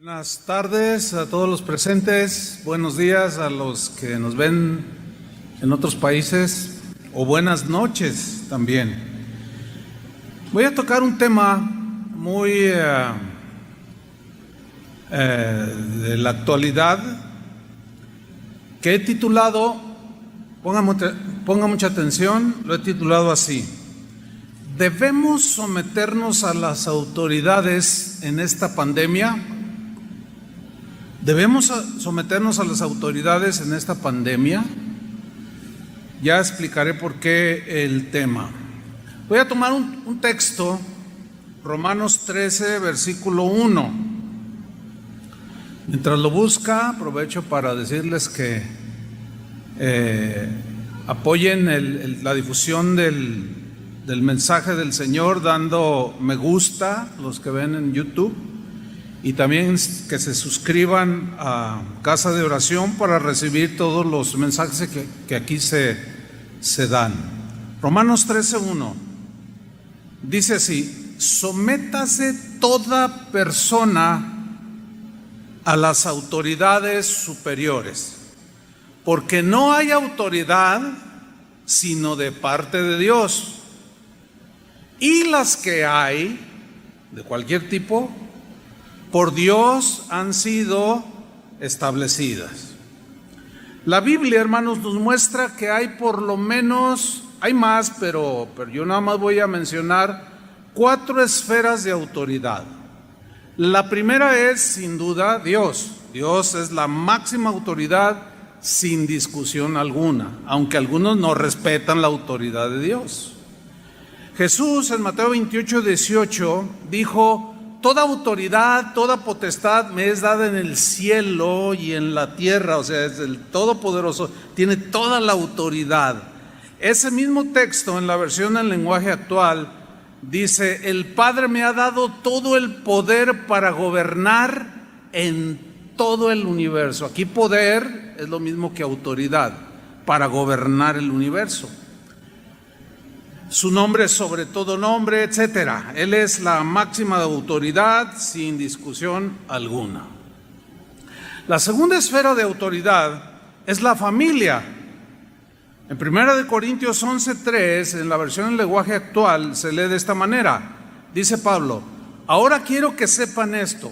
Buenas tardes a todos los presentes, buenos días a los que nos ven en otros países o buenas noches también. Voy a tocar un tema muy de la actualidad que he titulado, ponga mucha atención, lo he titulado así: ¿debemos someternos a las autoridades en esta pandemia? ¿Debemos someternos a las autoridades en esta pandemia? Ya explicaré por qué el tema. Voy a tomar un texto, Romanos 13, versículo 1. Mientras lo busca, aprovecho para decirles que apoyen la difusión del mensaje del Señor dando me gusta, los que ven en YouTube, y también que se suscriban a Casa de Oración para recibir todos los mensajes que aquí se dan. Romanos 13:1 dice así: sométase toda persona a las autoridades superiores, porque no hay autoridad sino de parte de Dios, y las que hay, de cualquier tipo, por Dios han sido establecidas. La Biblia, hermanos, nos muestra que hay por lo menos, hay más, pero yo nada más voy a mencionar 4 esferas de autoridad. La primera es, sin duda, Dios. Dios es la máxima autoridad sin discusión alguna, aunque algunos no respetan la autoridad de Dios. Jesús en Mateo 28:18 dijo: toda autoridad, toda potestad me es dada en el cielo y en la tierra. O sea, es el Todopoderoso, tiene toda la autoridad. Ese mismo texto, en la versión en lenguaje actual, dice: el Padre me ha dado todo el poder para gobernar en todo el universo. Aquí poder es lo mismo que autoridad, para gobernar el universo. Su nombre es sobre todo nombre, etcétera. Él es la máxima autoridad sin discusión alguna. La segunda esfera de autoridad es la familia. En 1 Corintios 11:3, en la versión en lenguaje actual, se lee de esta manera. Dice Pablo: ahora quiero que sepan esto: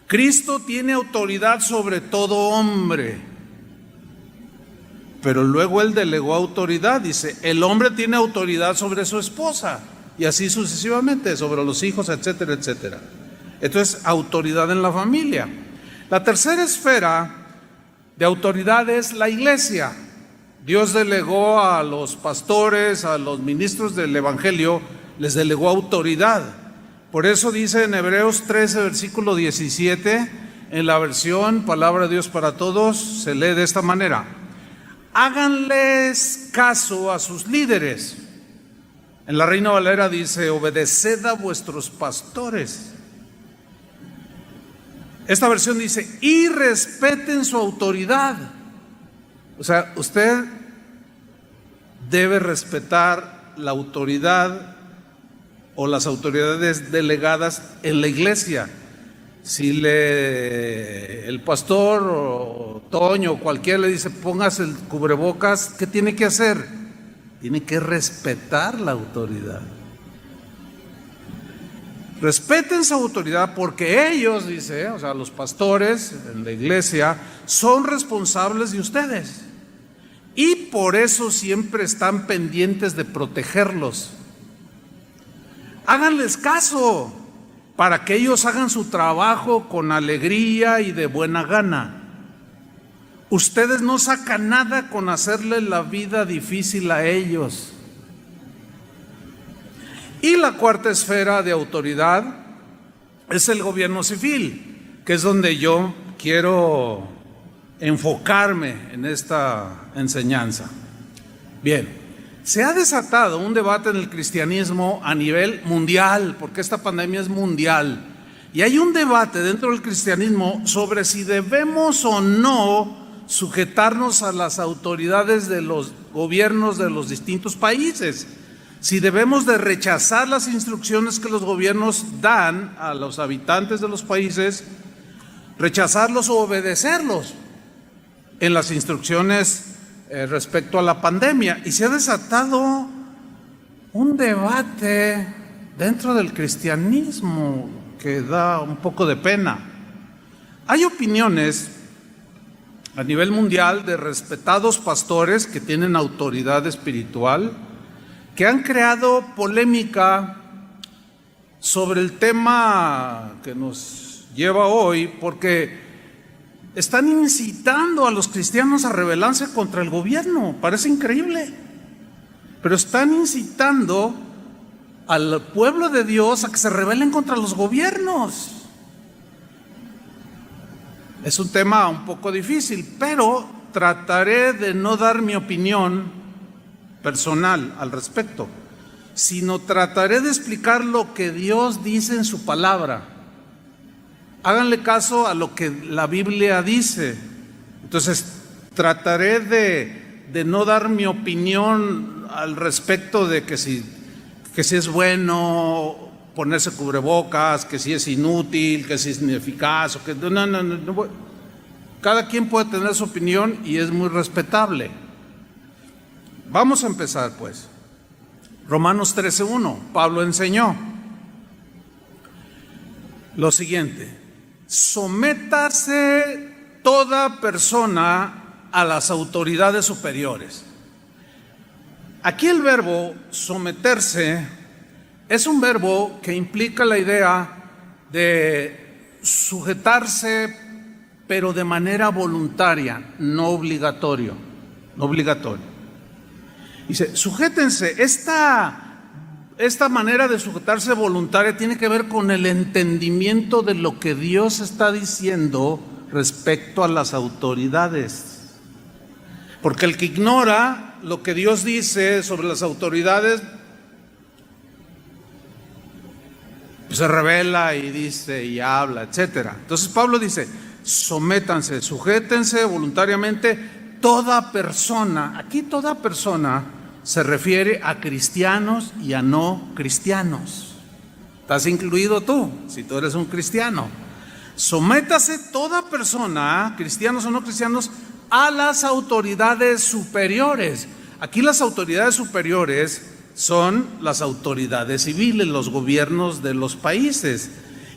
Cristo tiene autoridad sobre todo hombre. Pero luego él delegó autoridad, dice: el hombre tiene autoridad sobre su esposa, y así sucesivamente, sobre los hijos, etcétera, etcétera. Esto es autoridad en la familia. La tercera esfera de autoridad es la iglesia. Dios delegó a los pastores, a los ministros del evangelio, les delegó autoridad. Por eso dice en Hebreos 13, versículo 17, en la versión Palabra de Dios para Todos, se lee de esta manera: háganles caso a sus líderes. En la Reina Valera dice: obedeced a vuestros pastores. Esta versión dice: y respeten su autoridad. O sea, usted debe respetar la autoridad o las autoridades delegadas en la iglesia. Si el pastor o Toño o cualquiera le dice: póngase el cubrebocas, ¿qué tiene que hacer? Tiene que respetar la autoridad. Respeten su autoridad, porque ellos, dice, o sea, los pastores en la iglesia, son responsables de ustedes. Y por eso siempre están pendientes de protegerlos. Háganles caso, para que ellos hagan su trabajo con alegría y de buena gana. Ustedes no sacan nada con hacerle la vida difícil a ellos. Y la cuarta esfera de autoridad es el gobierno civil, que es donde yo quiero enfocarme en esta enseñanza. Bien. Se ha desatado un debate en el cristianismo a nivel mundial, porque esta pandemia es mundial, y hay un debate dentro del cristianismo sobre si debemos o no sujetarnos a las autoridades de los gobiernos de los distintos países. si debemos de rechazar las instrucciones que los gobiernos dan a los habitantes de los países, rechazarlos o obedecerlos en las instrucciones respecto a la pandemia. Y se ha desatado un debate dentro del cristianismo que da un poco de pena. Hay opiniones a nivel mundial de respetados pastores que tienen autoridad espiritual, que han creado polémica sobre el tema que nos lleva hoy, porque están incitando a los cristianos a rebelarse contra el gobierno. Parece increíble, pero están incitando al pueblo de Dios a que se rebelen contra los gobiernos. Es un tema un poco difícil, pero trataré de no dar mi opinión personal al respecto, sino trataré de explicar lo que Dios dice en su palabra. Háganle caso a lo que la Biblia dice. Entonces, trataré de no dar mi opinión al respecto de que si es bueno ponerse cubrebocas, que si es inútil, que si es ineficaz, o que no. Cada quien puede tener su opinión y es muy respetable. Vamos a empezar pues. Romanos 13:1, Pablo enseñó lo siguiente: sométase toda persona a las autoridades superiores. Aquí el verbo someterse es un verbo que implica la idea de sujetarse, pero de manera voluntaria, no obligatorio. Dice, sujétense. Esta manera de sujetarse voluntaria tiene que ver con el entendimiento de lo que Dios está diciendo respecto a las autoridades. Porque el que ignora lo que Dios dice sobre las autoridades, pues se revela y dice y habla, etcétera. Entonces Pablo dice, sométanse, sujétense voluntariamente toda persona. Aquí toda persona se refiere a cristianos y a no cristianos. Estás incluido tú, si tú eres un cristiano. Sométase toda persona, cristianos o no cristianos, a las autoridades superiores. Aquí las autoridades superiores son las autoridades civiles, los gobiernos de los países.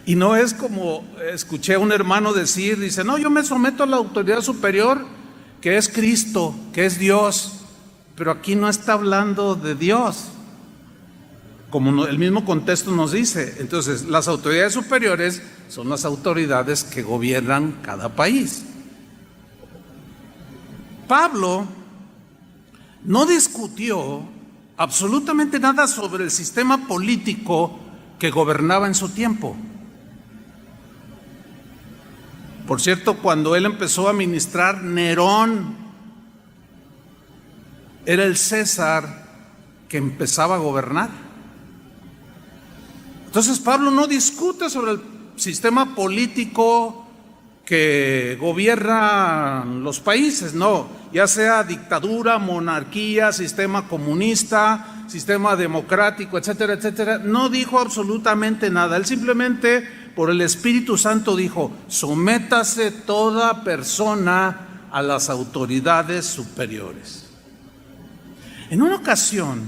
Y no es como escuché a un hermano decir, dice, no, yo me someto a la autoridad superior, que es Cristo, que es Dios. Pero aquí no está hablando de Dios, como el mismo contexto nos dice. Entonces, las autoridades superiores son las autoridades que gobiernan cada país. Pablo no discutió absolutamente nada sobre el sistema político que gobernaba en su tiempo. Por cierto, cuando él empezó a ministrar, Nerón era el César que empezaba a gobernar. Entonces Pablo no discute sobre el sistema político que gobierna los países, no, ya sea dictadura, monarquía, sistema comunista, sistema democrático, etcétera, etcétera. No dijo absolutamente nada. Él simplemente, por el Espíritu Santo, dijo, sométase toda persona a las autoridades superiores. En una ocasión,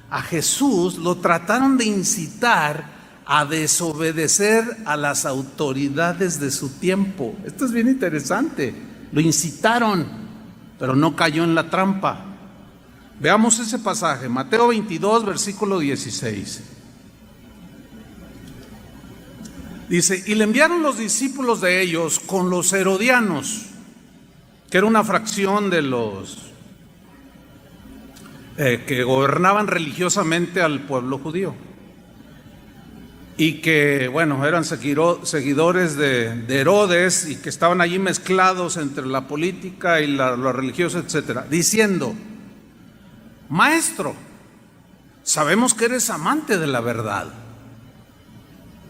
a Jesús lo trataron de incitar a desobedecer a las autoridades de su tiempo. Esto es bien interesante. Lo incitaron, pero no cayó en la trampa. Veamos ese pasaje, Mateo 22, versículo 16. Dice, y le enviaron los discípulos de ellos con los herodianos, que era una fracción de los que gobernaban religiosamente al pueblo judío, y que, bueno, eran seguidores de Herodes, y que estaban allí mezclados entre la política y lo religioso, etcétera, diciendo, Maestro, sabemos que eres amante de la verdad.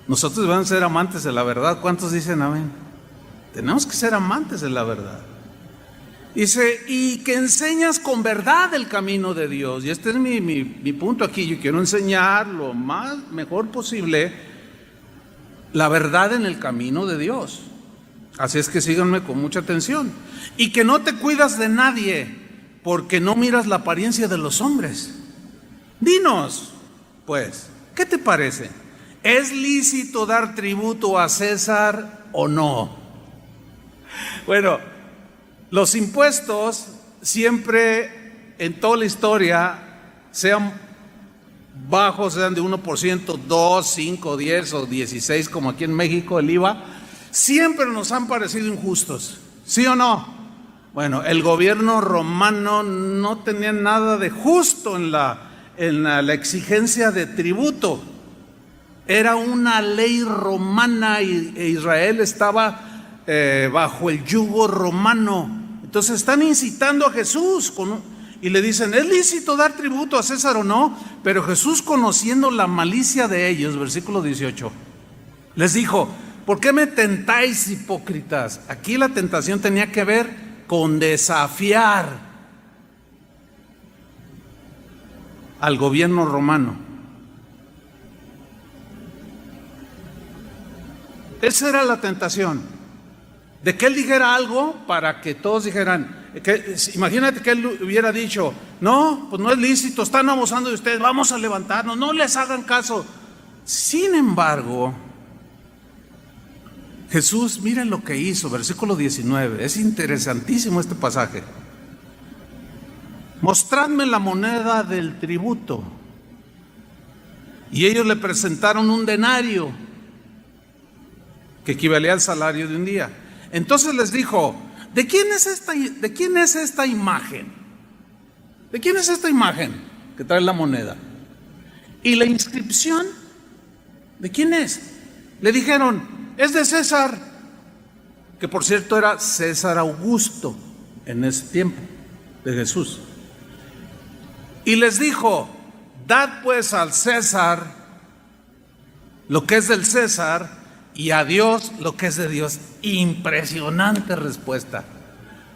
Nosotros vamos a ser amantes de la verdad. ¿Cuántos dicen amén? Tenemos que ser amantes de la verdad. Dice, y que enseñas con verdad el camino de Dios. Y este es mi punto aquí. Yo quiero enseñar lo mejor posible la verdad en el camino de Dios. Así es que síganme con mucha atención. Y que no te cuidas de nadie, porque no miras la apariencia de los hombres. Dinos, pues, ¿qué te parece? ¿Es lícito dar tributo a César o no? Bueno, los impuestos siempre en toda la historia, sean bajos, sean de 1%, 2, 5, 10 o 16, como aquí en México el IVA, siempre nos han parecido injustos, ¿sí o no? Bueno, el gobierno romano no tenía nada de justo en la exigencia de tributo. Era una ley romana e Israel estaba bajo el yugo romano. Entonces están incitando a Jesús y le dicen, ¿es lícito dar tributo a César o no? Pero Jesús, conociendo la malicia de ellos, versículo 18, les dijo, ¿por qué me tentáis, hipócritas? Aquí la tentación tenía que ver con desafiar al gobierno romano. Esa era la tentación, de que él dijera algo para que todos dijeran, imagínate que él hubiera dicho, no, pues no es lícito, están abusando de ustedes, vamos a levantarnos, no les hagan caso. Sin embargo, Jesús, miren lo que hizo, versículo 19, es interesantísimo este pasaje. Mostradme la moneda del tributo. Y ellos le presentaron un denario, que equivalía al salario de un día. Entonces les dijo, ¿de quién es esta imagen? ¿De quién es esta imagen que trae la moneda? ¿Y la inscripción? ¿De quién es? Le dijeron, es de César, que por cierto era César Augusto en ese tiempo de Jesús. Y les dijo, dad pues al César lo que es del César y a Dios lo que es de Dios. Impresionante respuesta.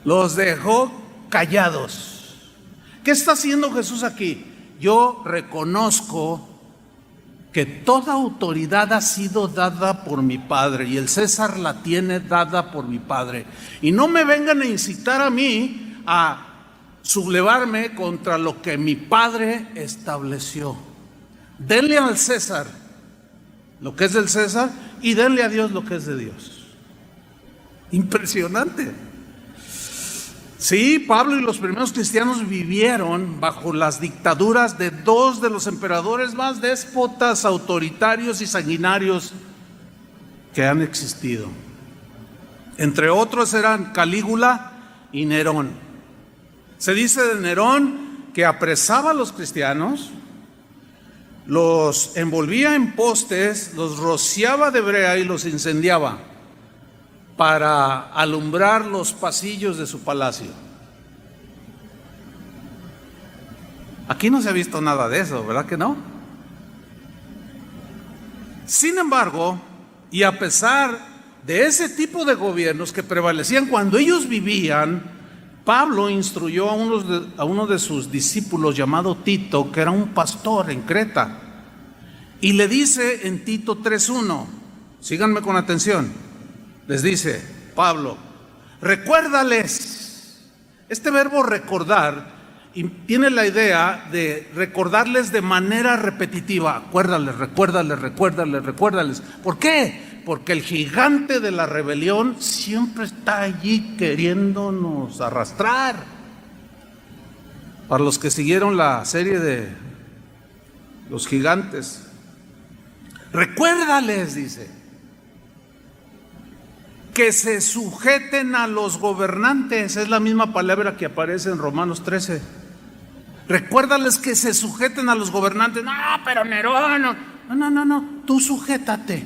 Los dejó callados. ¿Qué está haciendo Jesús aquí? Yo reconozco que toda autoridad ha sido dada por mi Padre y el César la tiene dada por mi Padre. Y no me vengan a incitar a mí a sublevarme contra lo que mi Padre estableció. Denle al César lo que es del César y denle a Dios lo que es de Dios. Impresionante. Sí, Pablo y los primeros cristianos vivieron bajo las dictaduras de dos de los emperadores más déspotas, autoritarios y sanguinarios que han existido. Entre otros eran Calígula y Nerón. Se dice de Nerón que apresaba a los cristianos, los envolvía en postes, los rociaba de brea y los incendiaba para alumbrar los pasillos de su palacio. Aquí no se ha visto nada de eso, ¿verdad que no? Sin embargo, y a pesar de ese tipo de gobiernos que prevalecían cuando ellos vivían, Pablo instruyó a uno de sus discípulos llamado Tito, que era un pastor en Creta, y le dice en Tito 3:1, síganme con atención, les dice Pablo, recuérdales. Este verbo recordar tiene la idea de recordarles de manera repetitiva. Acuérdales, recuérdales. ¿Por qué? Porque el gigante de la rebelión siempre está allí queriéndonos arrastrar. Para los que siguieron la serie de los gigantes, recuérdales, dice, que se sujeten a los gobernantes. Es la misma palabra que aparece en Romanos 13. Recuérdales que se sujeten a los gobernantes. No, pero Nerón, no, tú sujétate.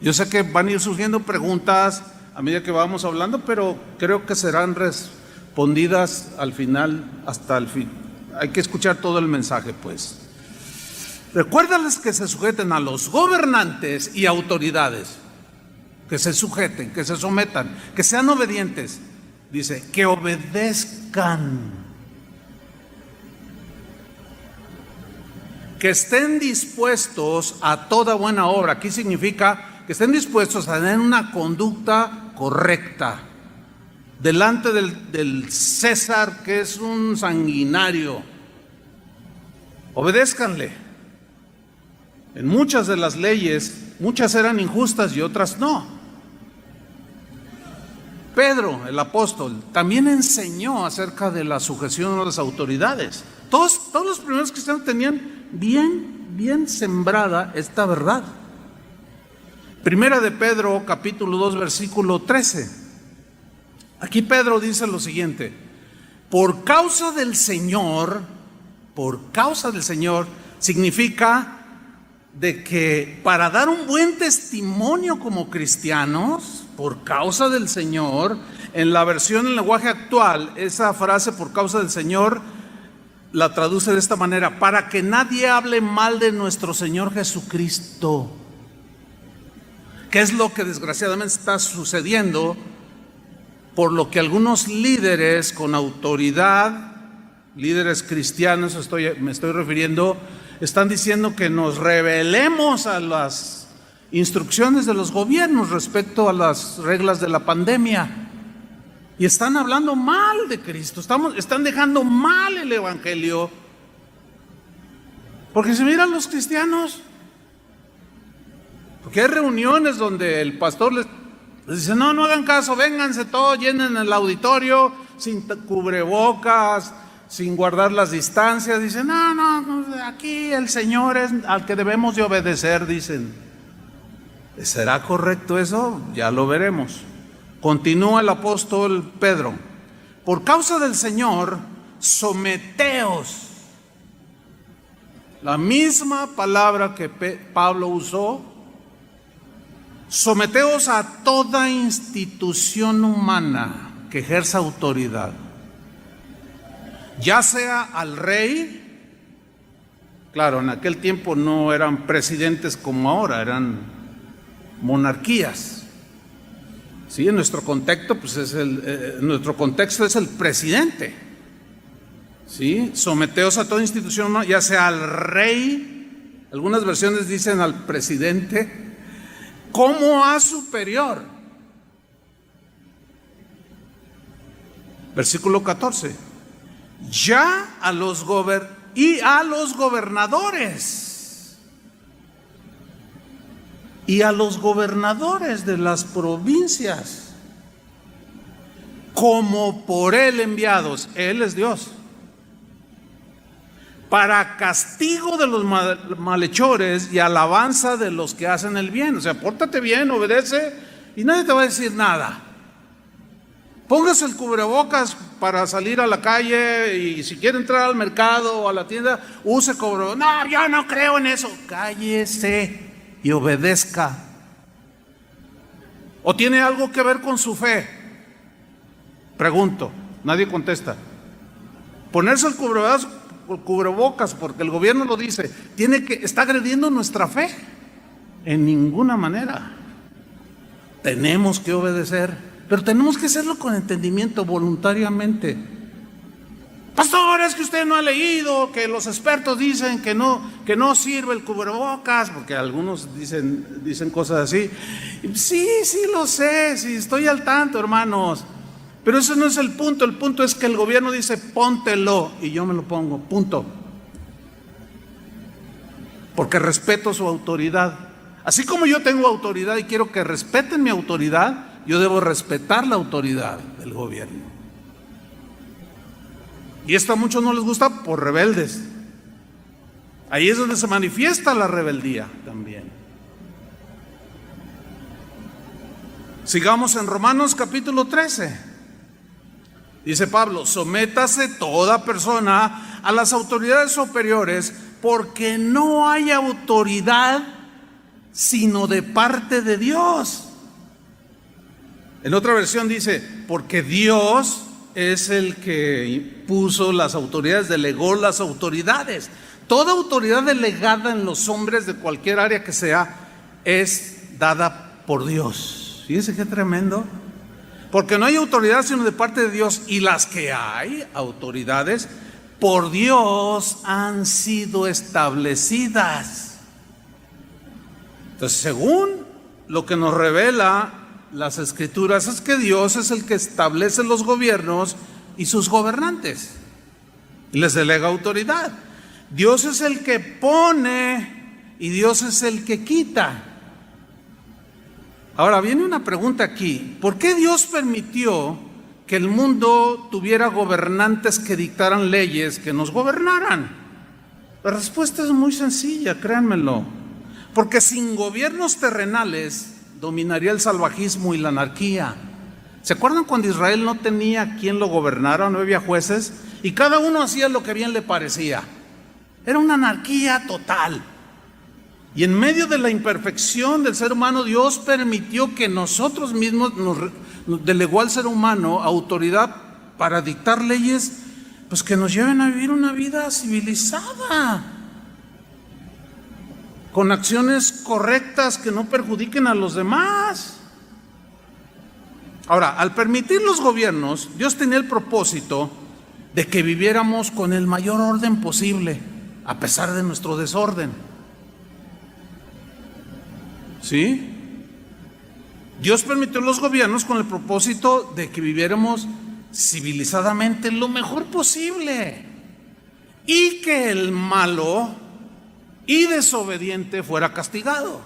Yo sé que van a ir surgiendo preguntas a medida que vamos hablando, pero creo que serán respondidas al final, hasta el fin. Hay que escuchar todo el mensaje, pues. Recuérdales que se sujeten a los gobernantes y autoridades, que se sujeten, que se sometan, que sean obedientes. dice, que obedezcan, que estén dispuestos a toda buena obra. Aquí significa que estén dispuestos a tener una conducta correcta delante del César, que es un sanguinario. Obedézcanle. En muchas de las leyes, muchas eran injustas y otras no. Pedro, el apóstol, también enseñó acerca de la sujeción a las autoridades. Todos los primeros cristianos tenían bien sembrada esta verdad. Primera de Pedro, capítulo 2, versículo 13. Aquí Pedro dice lo siguiente: por causa del Señor, significa de que para dar un buen testimonio como cristianos, por causa del Señor, en la versión en lenguaje actual, esa frase por causa del Señor la traduce de esta manera: para que nadie hable mal de nuestro Señor Jesucristo. ¿Qué es lo que desgraciadamente está sucediendo? Por lo que algunos líderes con autoridad, líderes cristianos me estoy refiriendo, están diciendo que nos rebelemos a las instrucciones de los gobiernos respecto a las reglas de la pandemia. Y están hablando mal de Cristo, están dejando mal el evangelio. Porque se miran los cristianos, porque hay reuniones donde el pastor les dice: no hagan caso, vénganse todos, llenen el auditorio sin cubrebocas, sin guardar las distancias. Dicen: no, aquí el Señor es al que debemos de obedecer, dicen. ¿Será correcto eso? Ya lo veremos. Continúa el apóstol Pedro: por causa del Señor, someteos. La misma palabra que Pablo usó. Someteos a toda institución humana que ejerza autoridad, ya sea al rey. Claro, en aquel tiempo no eran presidentes como ahora, eran monarquías. Sí, en nuestro contexto, pues nuestro contexto es el presidente. Sí, someteos a toda institución humana, ya sea al rey, algunas versiones dicen al presidente, como a superior. Versículo 14. Ya a los gobernadores y a los gobernadores de las provincias, como por él enviados. Él es Dios, para castigo de los malhechores y alabanza de los que hacen el bien. O sea, pórtate bien, obedece y nadie te va a decir nada. Póngase el cubrebocas para salir a la calle, y si quiere entrar al mercado o a la tienda, use cubrebocas. No, yo no creo en eso. Cállese y obedezca. ¿O tiene algo que ver con su fe? Pregunto, nadie contesta. Ponerse el cubrebocas porque el gobierno lo dice, está agrediendo nuestra fe. En ninguna manera. Tenemos que obedecer, pero tenemos que hacerlo con entendimiento, voluntariamente. Pastor, es que usted no ha leído que los expertos dicen que no sirve el cubrebocas, porque algunos dicen cosas así. Sí lo sé, sí estoy al tanto, hermanos. Pero ese no es el punto. El punto es que el gobierno dice: póntelo, y yo me lo pongo, punto. Porque respeto su autoridad. Así como yo tengo autoridad y quiero que respeten mi autoridad, yo debo respetar la autoridad del gobierno. Y esto a muchos no les gusta por rebeldes. Ahí es donde se manifiesta la rebeldía también. Sigamos en Romanos capítulo 13. Dice Pablo: sométase toda persona a las autoridades superiores, porque no hay autoridad sino de parte de Dios. En otra versión dice: porque Dios es el que puso las autoridades, delegó las autoridades. Toda autoridad delegada en los hombres de cualquier área que sea es dada por Dios. Fíjense qué tremendo. porque no hay autoridad sino de parte de Dios, y las que hay, autoridades, por Dios han sido establecidas. Entonces, según lo que nos revela las Escrituras, es que Dios es el que establece los gobiernos y sus gobernantes, y les delega autoridad. Dios es el que pone y Dios es el que quita. Ahora viene una pregunta aquí: ¿por qué Dios permitió que el mundo tuviera gobernantes que dictaran leyes que nos gobernaran? La respuesta es muy sencilla, créanmelo. Porque sin gobiernos terrenales dominaría el salvajismo y la anarquía. ¿Se acuerdan cuando Israel no tenía quien lo gobernara, no había jueces? Y cada uno hacía lo que bien le parecía. Era una anarquía total. Y en medio de la imperfección del ser humano, Dios permitió que nosotros mismos nos delegó al ser humano autoridad para dictar leyes, pues que nos lleven a vivir una vida civilizada, con acciones correctas que no perjudiquen a los demás. Ahora, al permitir los gobiernos, Dios tenía el propósito de que viviéramos con el mayor orden posible, a pesar de nuestro desorden. ¿Sí? Dios permitió los gobiernos con el propósito de que viviéramos civilizadamente lo mejor posible, y que el malo y desobediente fuera castigado.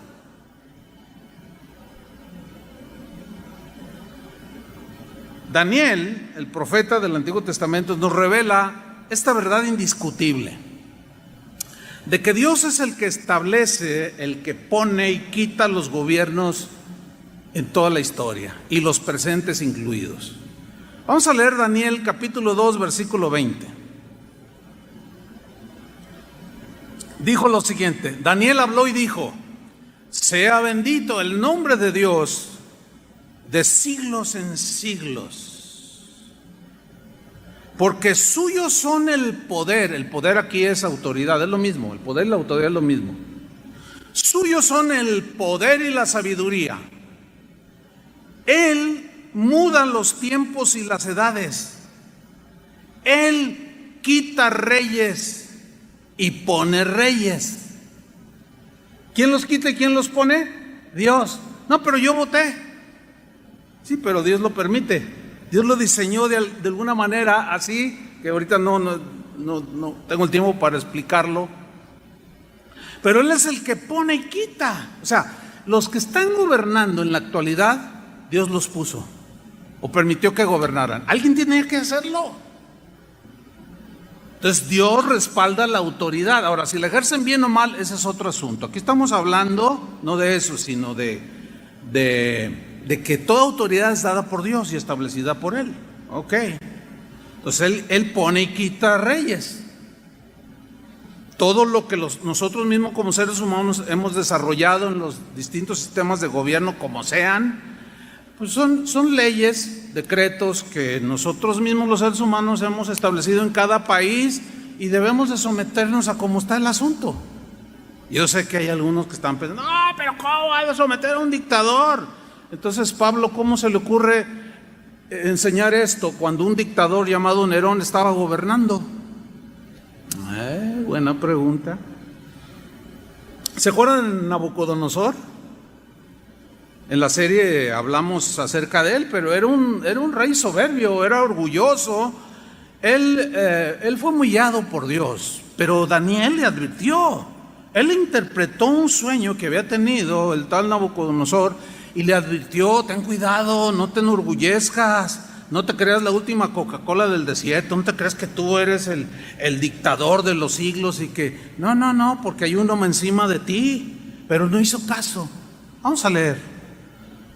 Daniel, el profeta del Antiguo Testamento, nos revela esta verdad indiscutible, de que Dios es el que establece, el que pone y quita los gobiernos en toda la historia, y los presentes incluidos. Vamos a leer Daniel capítulo 2, versículo 20. Dijo lo siguiente: Daniel habló y dijo: sea bendito el nombre de Dios de siglos en siglos, porque suyos son el poder aquí es autoridad, es lo mismo, el poder y la autoridad es lo mismo. Suyos son el poder y la sabiduría. Él muda los tiempos y las edades. Él quita reyes y pone reyes. ¿Quién los quita y quién los pone? Dios. No, pero yo voté. Sí, pero Dios lo permite. Dios lo diseñó de alguna manera así, que ahorita no tengo el tiempo para explicarlo. Pero Él es el que pone y quita. O sea, los que están gobernando en la actualidad, Dios los puso o permitió que gobernaran. Alguien tiene que hacerlo. Entonces Dios respalda la autoridad. Ahora, si la ejercen bien o mal, ese es otro asunto. Aquí estamos hablando no de eso, sino de que toda autoridad es dada por Dios y establecida por Él. Ok. Entonces Él pone y quita reyes. Todo lo que nosotros mismos como seres humanos hemos desarrollado en los distintos sistemas de gobierno, como sean, pues son leyes, decretos que nosotros mismos los seres humanos hemos establecido en cada país, y debemos de someternos a cómo está el asunto. Yo sé que hay algunos que están pensando: no, pero ¿cómo va a someter a un dictador? Entonces, Pablo, ¿cómo se le ocurre enseñar esto cuando un dictador llamado Nerón estaba gobernando? Buena pregunta. ¿Se acuerdan de Nabucodonosor? En la serie hablamos acerca de él, pero era un rey soberbio, era orgulloso. Él fue humillado por Dios, pero Daniel le advirtió. Él interpretó un sueño que había tenido el tal Nabucodonosor y le advirtió: ten cuidado, no te enorgullezcas, no te creas la última Coca-Cola del desierto, no te creas que tú eres el dictador de los siglos y que no, porque hay uno encima de ti. Pero no hizo caso. Vamos a leer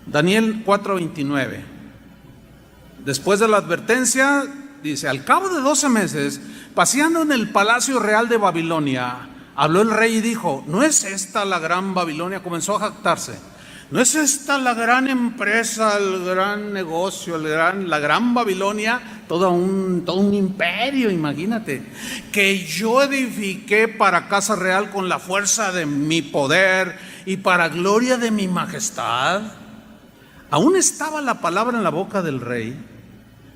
Daniel 4:29. Después de la advertencia, dice: al cabo de 12 meses, paseando en el palacio real de Babilonia, habló el rey y dijo: ¿no es esta la gran Babilonia? Comenzó a jactarse. ¿No es esta la gran empresa, el gran negocio, la gran Babilonia? Todo un imperio, imagínate, que yo edifiqué para casa real con la fuerza de mi poder y para gloria de mi majestad. Aún estaba la palabra en la boca del rey,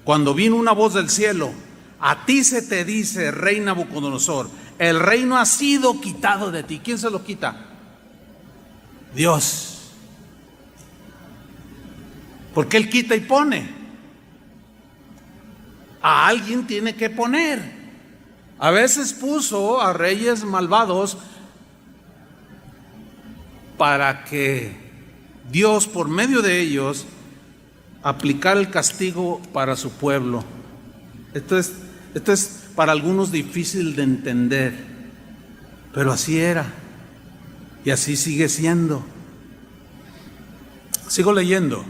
cuando vino una voz del cielo: a ti se te dice, rey Nabucodonosor, el reino ha sido quitado de ti. ¿Quién se lo quita? Dios. Porque Él quita y pone. A alguien tiene que poner. A veces puso a reyes malvados para que Dios, por medio de ellos, aplicara el castigo para su pueblo. Esto es para algunos difícil de entender, pero así era y así sigue siendo. Sigo leyendo.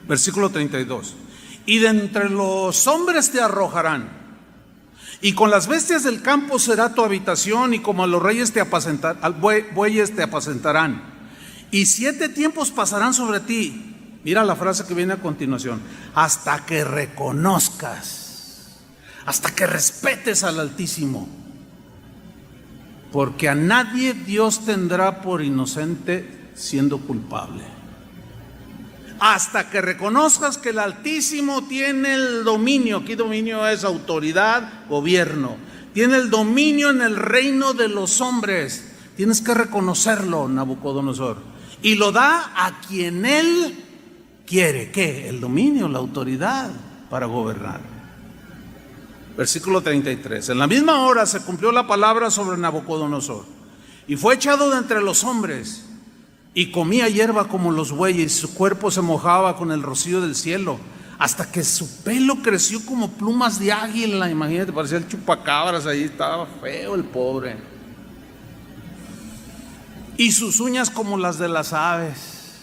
Versículo 32. Y de entre los hombres te arrojarán, y con las bestias del campo será tu habitación, y como a los reyes bueyes te apacentarán. Y 7 tiempos pasarán sobre ti. Mira la frase que viene a continuación: hasta que reconozcas, hasta que respetes al Altísimo, porque a nadie Dios tendrá por inocente siendo culpable. Hasta que reconozcas que el Altísimo tiene el dominio. Aquí dominio es autoridad, gobierno. Tiene el dominio en el reino de los hombres. Tienes que reconocerlo, Nabucodonosor. Y lo da a quien Él quiere. ¿Qué? El dominio, la autoridad para gobernar. Versículo 33. En la misma hora se cumplió la palabra sobre Nabucodonosor, y fue echado de entre los hombres, y comía hierba como los bueyes, y su cuerpo se mojaba con el rocío del cielo, hasta que su pelo creció como plumas de águila. Imagínate, parecía el chupacabras ahí, estaba feo el pobre. Y sus uñas como las de las aves.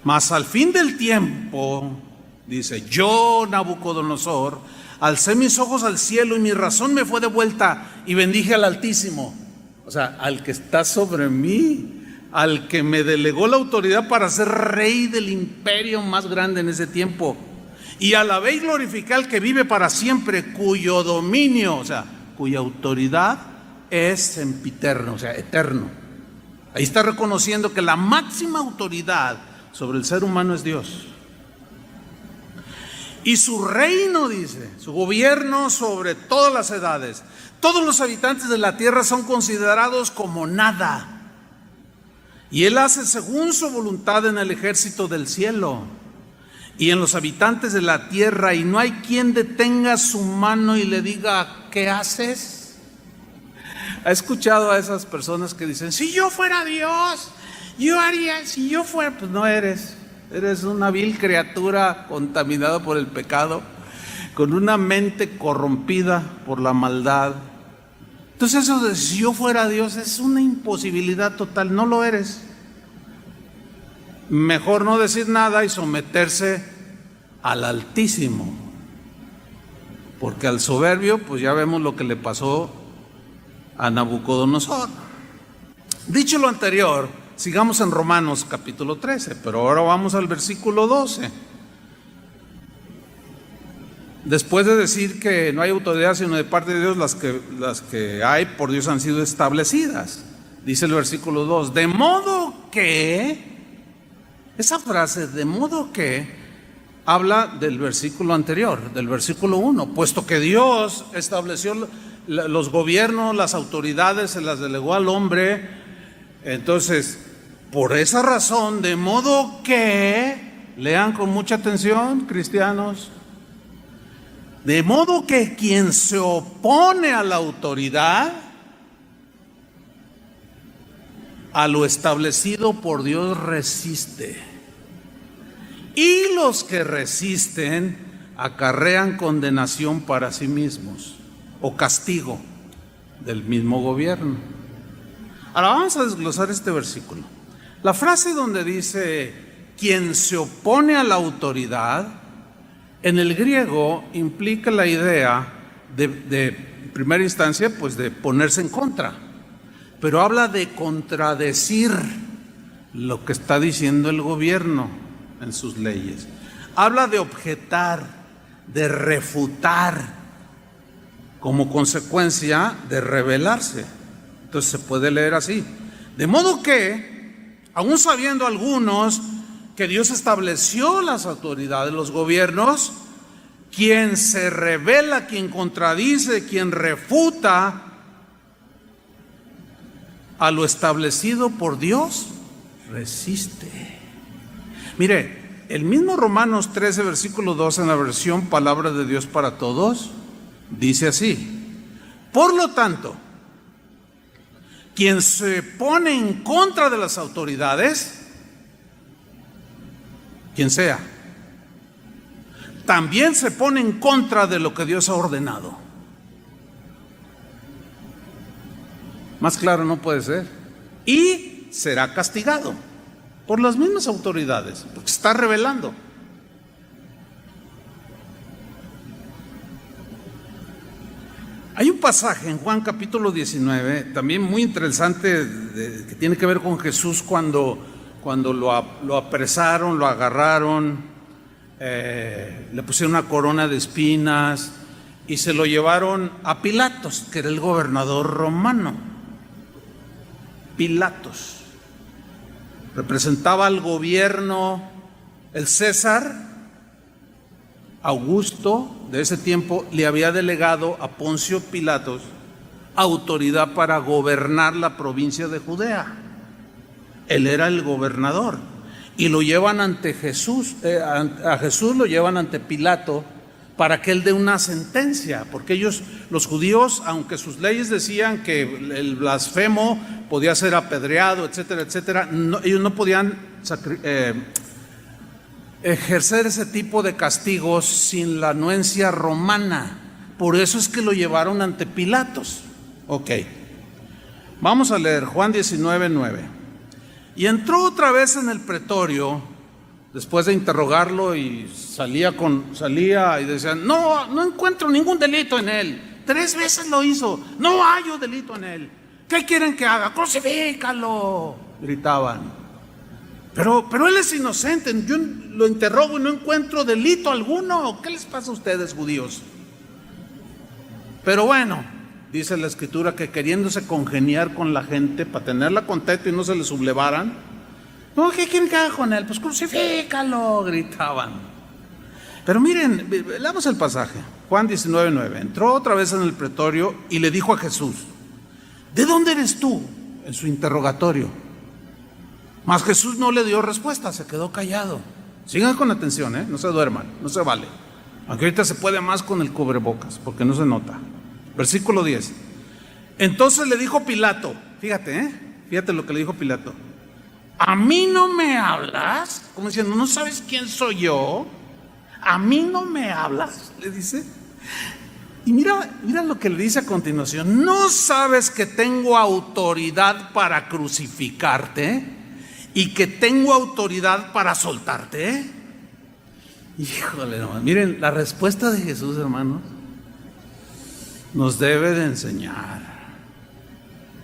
Mas al fin del tiempo, dice, yo, Nabucodonosor, alcé mis ojos al cielo, y mi razón me fue devuelta, y bendije al Altísimo. O sea, al que está sobre mí, al que me delegó la autoridad para ser rey del imperio más grande en ese tiempo. Y alabé y glorifiqué al que vive para siempre, cuyo dominio, o sea, cuya autoridad es sempiterno, o sea, eterno. Ahí está reconociendo que la máxima autoridad sobre el ser humano es Dios. Y su reino, dice, su gobierno sobre todas las edades. Todos los habitantes de la tierra son considerados como nada. Y Él hace según su voluntad en el ejército del cielo y en los habitantes de la tierra, y no hay quien detenga su mano y le diga, ¿qué haces? ¿Ha escuchado a esas personas que dicen, si yo fuera Dios, yo haría, si yo fuera? Pues no eres. Eres una vil criatura contaminada por el pecado, con una mente corrompida por la maldad. Entonces eso de si yo fuera Dios es una imposibilidad total. No lo eres. Mejor no decir nada y someterse al Altísimo, porque al soberbio pues ya vemos lo que le pasó a Nabucodonosor. Dicho lo anterior, sigamos en Romanos capítulo 13, pero ahora vamos al versículo 12. Después de decir que no hay autoridad sino de parte de Dios, las que hay por Dios han sido establecidas. Dice el versículo 2, de modo que, esa frase, de modo que, habla del versículo anterior, del versículo 1, puesto que Dios estableció los gobiernos, las autoridades, se las delegó al hombre. Entonces, por esa razón, de modo que, lean con mucha atención, cristianos, de modo que quien se opone a la autoridad, a lo establecido por Dios resiste. Y los que resisten acarrean condenación para sí mismos, o castigo del mismo gobierno. Ahora vamos a desglosar este versículo. La frase donde dice, quien se opone a la autoridad, en el griego implica la idea de en primera instancia, pues de ponerse en contra, pero habla de contradecir lo que está diciendo el gobierno en sus leyes. Habla de objetar, de refutar, como consecuencia de rebelarse. Entonces se puede leer así: de modo que aún sabiendo algunos que Dios estableció las autoridades, los gobiernos, quien se revela, quien contradice, quien refuta a lo establecido por Dios, resiste. Mire, el mismo Romanos 13, versículo 2, en la versión Palabra de Dios para Todos, dice así: por lo tanto, quien se pone en contra de las autoridades, quien sea, también se pone en contra de lo que Dios ha ordenado. Más claro no puede ser. Y será castigado por las mismas autoridades, porque se está rebelando. Hay un pasaje en Juan capítulo 19, también muy interesante, que tiene que ver con Jesús cuando lo apresaron, lo agarraron, le pusieron una corona de espinas y se lo llevaron a Pilatos, que era el gobernador romano. Pilatos representaba al gobierno, el César Augusto de ese tiempo le había delegado a Poncio Pilatos autoridad para gobernar la provincia de Judea. Él era el gobernador y lo llevan ante Jesús, a Jesús lo llevan ante Pilato para que él dé una sentencia, porque ellos, los judíos, aunque sus leyes decían que el blasfemo podía ser apedreado, etcétera, etcétera, ellos no podían ejercer ese tipo de castigos sin la anuencia romana. Por eso es que lo llevaron ante Pilatos. Ok, vamos a leer Juan 19, 9. Y entró otra vez en el pretorio, después de interrogarlo, y salía y decían: no encuentro ningún delito en él. 3 veces lo hizo, no hallo delito en él. ¿Qué quieren que haga? Crucifícalo, gritaban. Pero él es inocente, yo lo interrogo y no encuentro delito alguno. ¿Qué les pasa a ustedes, judíos? Pero bueno, dice la Escritura que queriéndose congeniar con la gente para tenerla contenta y no se le sublevaran, no, ¿qué quieren que haga con él? Pues crucifícalo, gritaban. Pero miren, leamos el pasaje, Juan 19, 9. Entró otra vez en el pretorio y le dijo a Jesús: ¿de dónde eres tú? En su interrogatorio. Mas Jesús no le dio respuesta, se quedó callado. Sigan con atención, no se duerman, no se vale. Aunque ahorita se puede más con el cubrebocas, porque no se nota. Versículo 10. Entonces le dijo Pilato, fíjate lo que le dijo Pilato: ¿a mí no me hablas? Como diciendo, ¿no sabes quién soy yo? ¿A mí no me hablas?, le dice. Y mira lo que le dice a continuación: ¿no sabes que tengo autoridad para crucificarte y que tengo autoridad para soltarte? Híjole, hermano. Miren, la respuesta de Jesús, hermanos, nos debe de enseñar.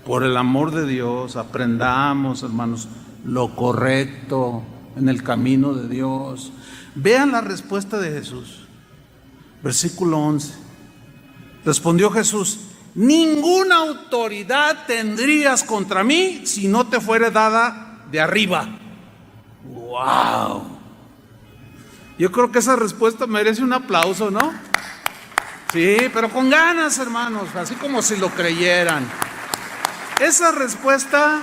Por el amor de Dios, aprendamos, hermanos, lo correcto en el camino de Dios. Vean la respuesta de Jesús. Versículo 11. Respondió Jesús: ninguna autoridad tendrías contra mí si no te fuere dada de arriba. ¡Wow! Yo creo que esa respuesta merece un aplauso, ¿no? Sí, pero con ganas, hermanos, así como si lo creyeran. Esa respuesta,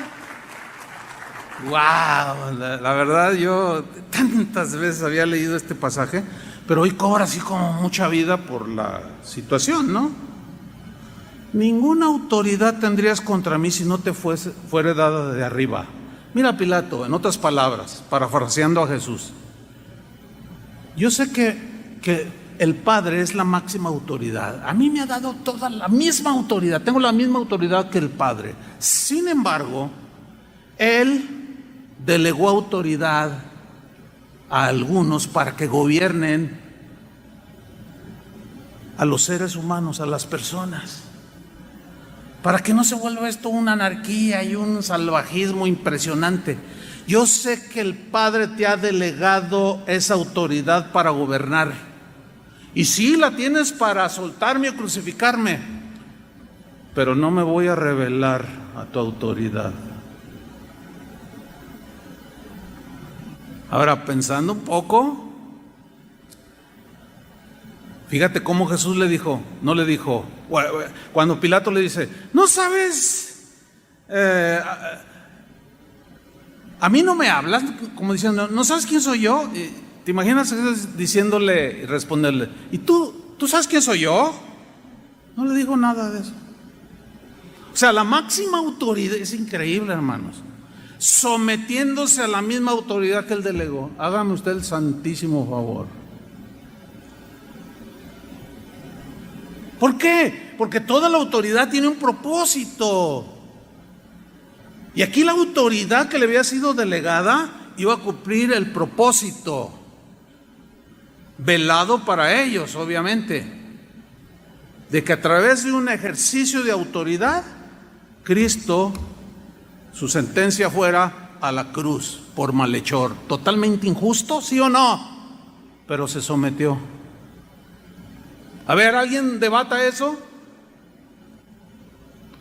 wow, la verdad, yo tantas veces había leído este pasaje, pero hoy cobra así como mucha vida por la situación, ¿no? Ninguna autoridad tendrías contra mí si no te fuere dada de arriba. Mira, Pilato, en otras palabras, parafraseando a Jesús: yo sé que el Padre es la máxima autoridad. A mí me ha dado toda la misma autoridad, tengo la misma autoridad que el Padre. Sin embargo, Él delegó autoridad a algunos para que gobiernen a los seres humanos, a las personas, para que no se vuelva esto una anarquía y un salvajismo impresionante. Yo sé que el Padre te ha delegado esa autoridad para gobernar, y sí la tienes para soltarme o crucificarme, pero no me voy a rebelar a tu autoridad. Ahora, pensando un poco, fíjate cómo Jesús le dijo, no le dijo, cuando Pilato le dice, no sabes, a mí no me hablas, como diciendo, no sabes quién soy yo. ¿Te imaginas diciéndole y responderle, ¿y tú sabes quién soy yo? No le dijo nada de eso. O sea, la máxima autoridad, es increíble, hermanos, sometiéndose a la misma autoridad que él delegó. Hágame usted el santísimo favor. ¿Por qué? Porque toda la autoridad tiene un propósito. Y aquí la autoridad que le había sido delegada iba a cumplir el propósito, velado para ellos, obviamente, de que a través de un ejercicio de autoridad, Cristo, su sentencia fuera a la cruz por malhechor. Totalmente injusto, ¿sí o no? Pero se sometió. A ver, ¿alguien debata eso?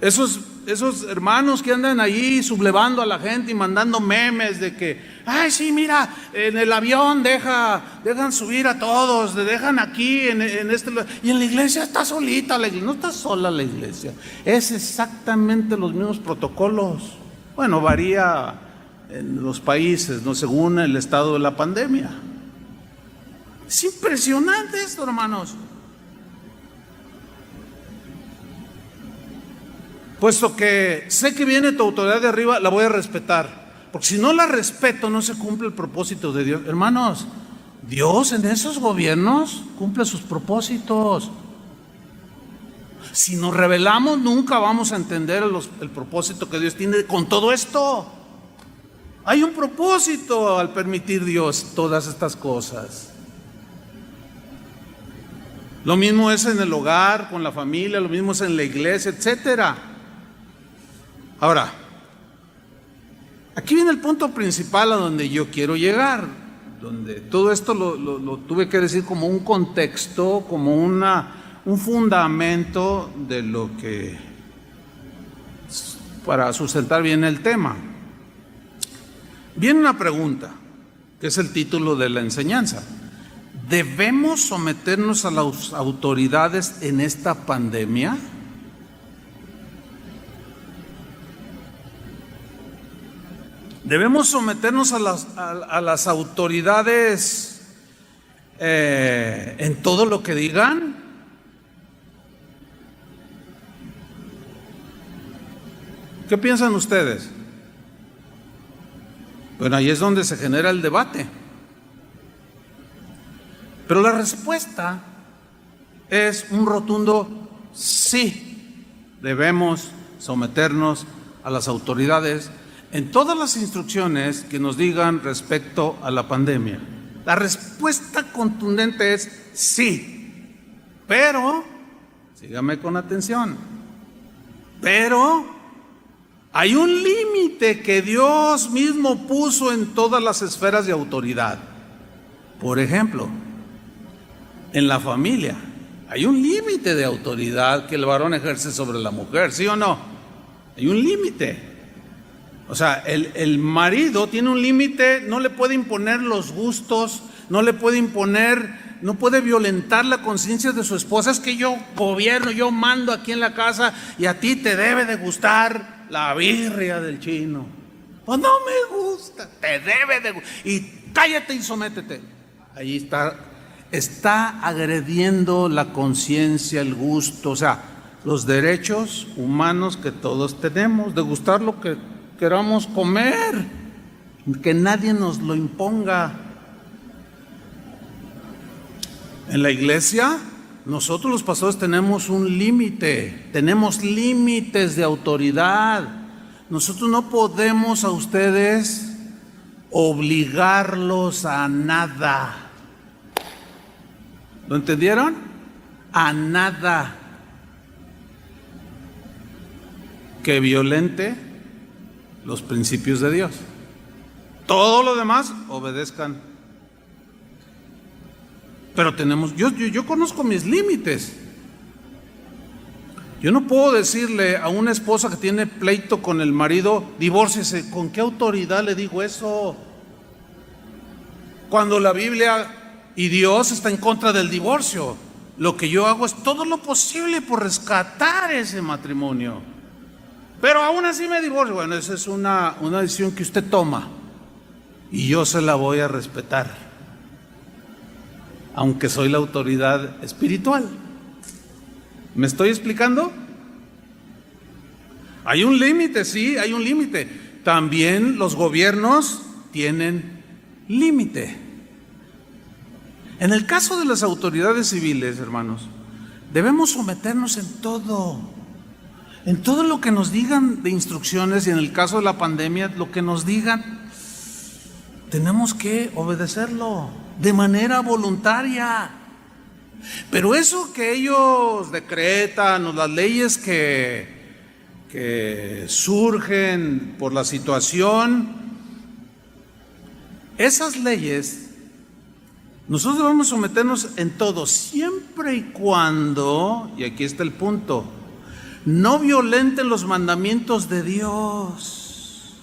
Esos hermanos que andan allí sublevando a la gente y mandando memes de que, ay, sí, mira, en el avión dejan subir a todos, dejan aquí en este lugar, y en la iglesia está solita la iglesia. No está sola la iglesia, es exactamente los mismos protocolos. Bueno, varía en los países, ¿no?, según el estado de la pandemia. Es impresionante esto, hermanos. Puesto que sé que viene tu autoridad de arriba, la voy a respetar. Porque si no la respeto, no se cumple el propósito de Dios. Hermanos, Dios en esos gobiernos cumple sus propósitos. Si nos rebelamos, nunca vamos a entender el propósito que Dios tiene con todo esto. Hay un propósito al permitir Dios todas estas cosas. Lo mismo es en el hogar, con la familia, lo mismo es en la iglesia, etcétera. Ahora, aquí viene el punto principal a donde yo quiero llegar, donde todo esto lo tuve que decir como un contexto, como un fundamento de lo que, para sustentar bien el tema. Viene una pregunta, que es el título de la enseñanza. ¿Debemos someternos a las autoridades en esta pandemia? ¿Debemos someternos a las autoridades en todo lo que digan? ¿Qué piensan ustedes? Bueno, ahí es donde se genera el debate. Pero la respuesta es un rotundo sí. Debemos someternos a las autoridades en todas las instrucciones que nos digan respecto a la pandemia. La respuesta contundente es sí, pero, sígame con atención, pero hay un límite que Dios mismo puso en todas las esferas de autoridad. Por ejemplo, en la familia hay un límite de autoridad que el varón ejerce sobre la mujer, ¿sí o no? Hay un límite. O sea, el marido tiene un límite, no le puede imponer los gustos, no le puede imponer, no puede violentar la conciencia de su esposa. Es que yo gobierno, yo mando aquí en la casa y a ti te debe de gustar la birria del chino. Pues no me gusta, te debe de gustar. Y cállate y sométete. Ahí está agrediendo la conciencia, el gusto, o sea, los derechos humanos que todos tenemos de gustar lo que queramos comer, que nadie nos lo imponga. En la iglesia, nosotros los pastores tenemos un límite, tenemos límites de autoridad. Nosotros no podemos a ustedes obligarlos a nada. ¿Lo entendieron? A nada que violente los principios de Dios. Todo lo demás, obedezcan. Pero yo conozco mis límites. Yo no puedo decirle a una esposa que tiene pleito con el marido, divórciese. ¿Con qué autoridad le digo eso? cuando la Biblia y Dios está en contra del divorcio. Lo que yo hago es todo lo posible por rescatar ese matrimonio. Pero aún así me divorcio. Bueno, esa es una decisión que usted toma y yo se la voy a respetar, aunque soy la autoridad espiritual. ¿Me estoy explicando? Hay un límite, sí, hay un límite. También los gobiernos tienen límite. En el caso de las autoridades civiles, hermanos, debemos someternos en todo lo que nos digan de instrucciones, y en el caso de la pandemia, lo que nos digan, tenemos que obedecerlo de manera voluntaria. Pero eso que ellos decretan, o las leyes que surgen por la situación, esas leyes, nosotros debemos someternos en todo, siempre y cuando, y aquí está el punto, no violenten los mandamientos de Dios.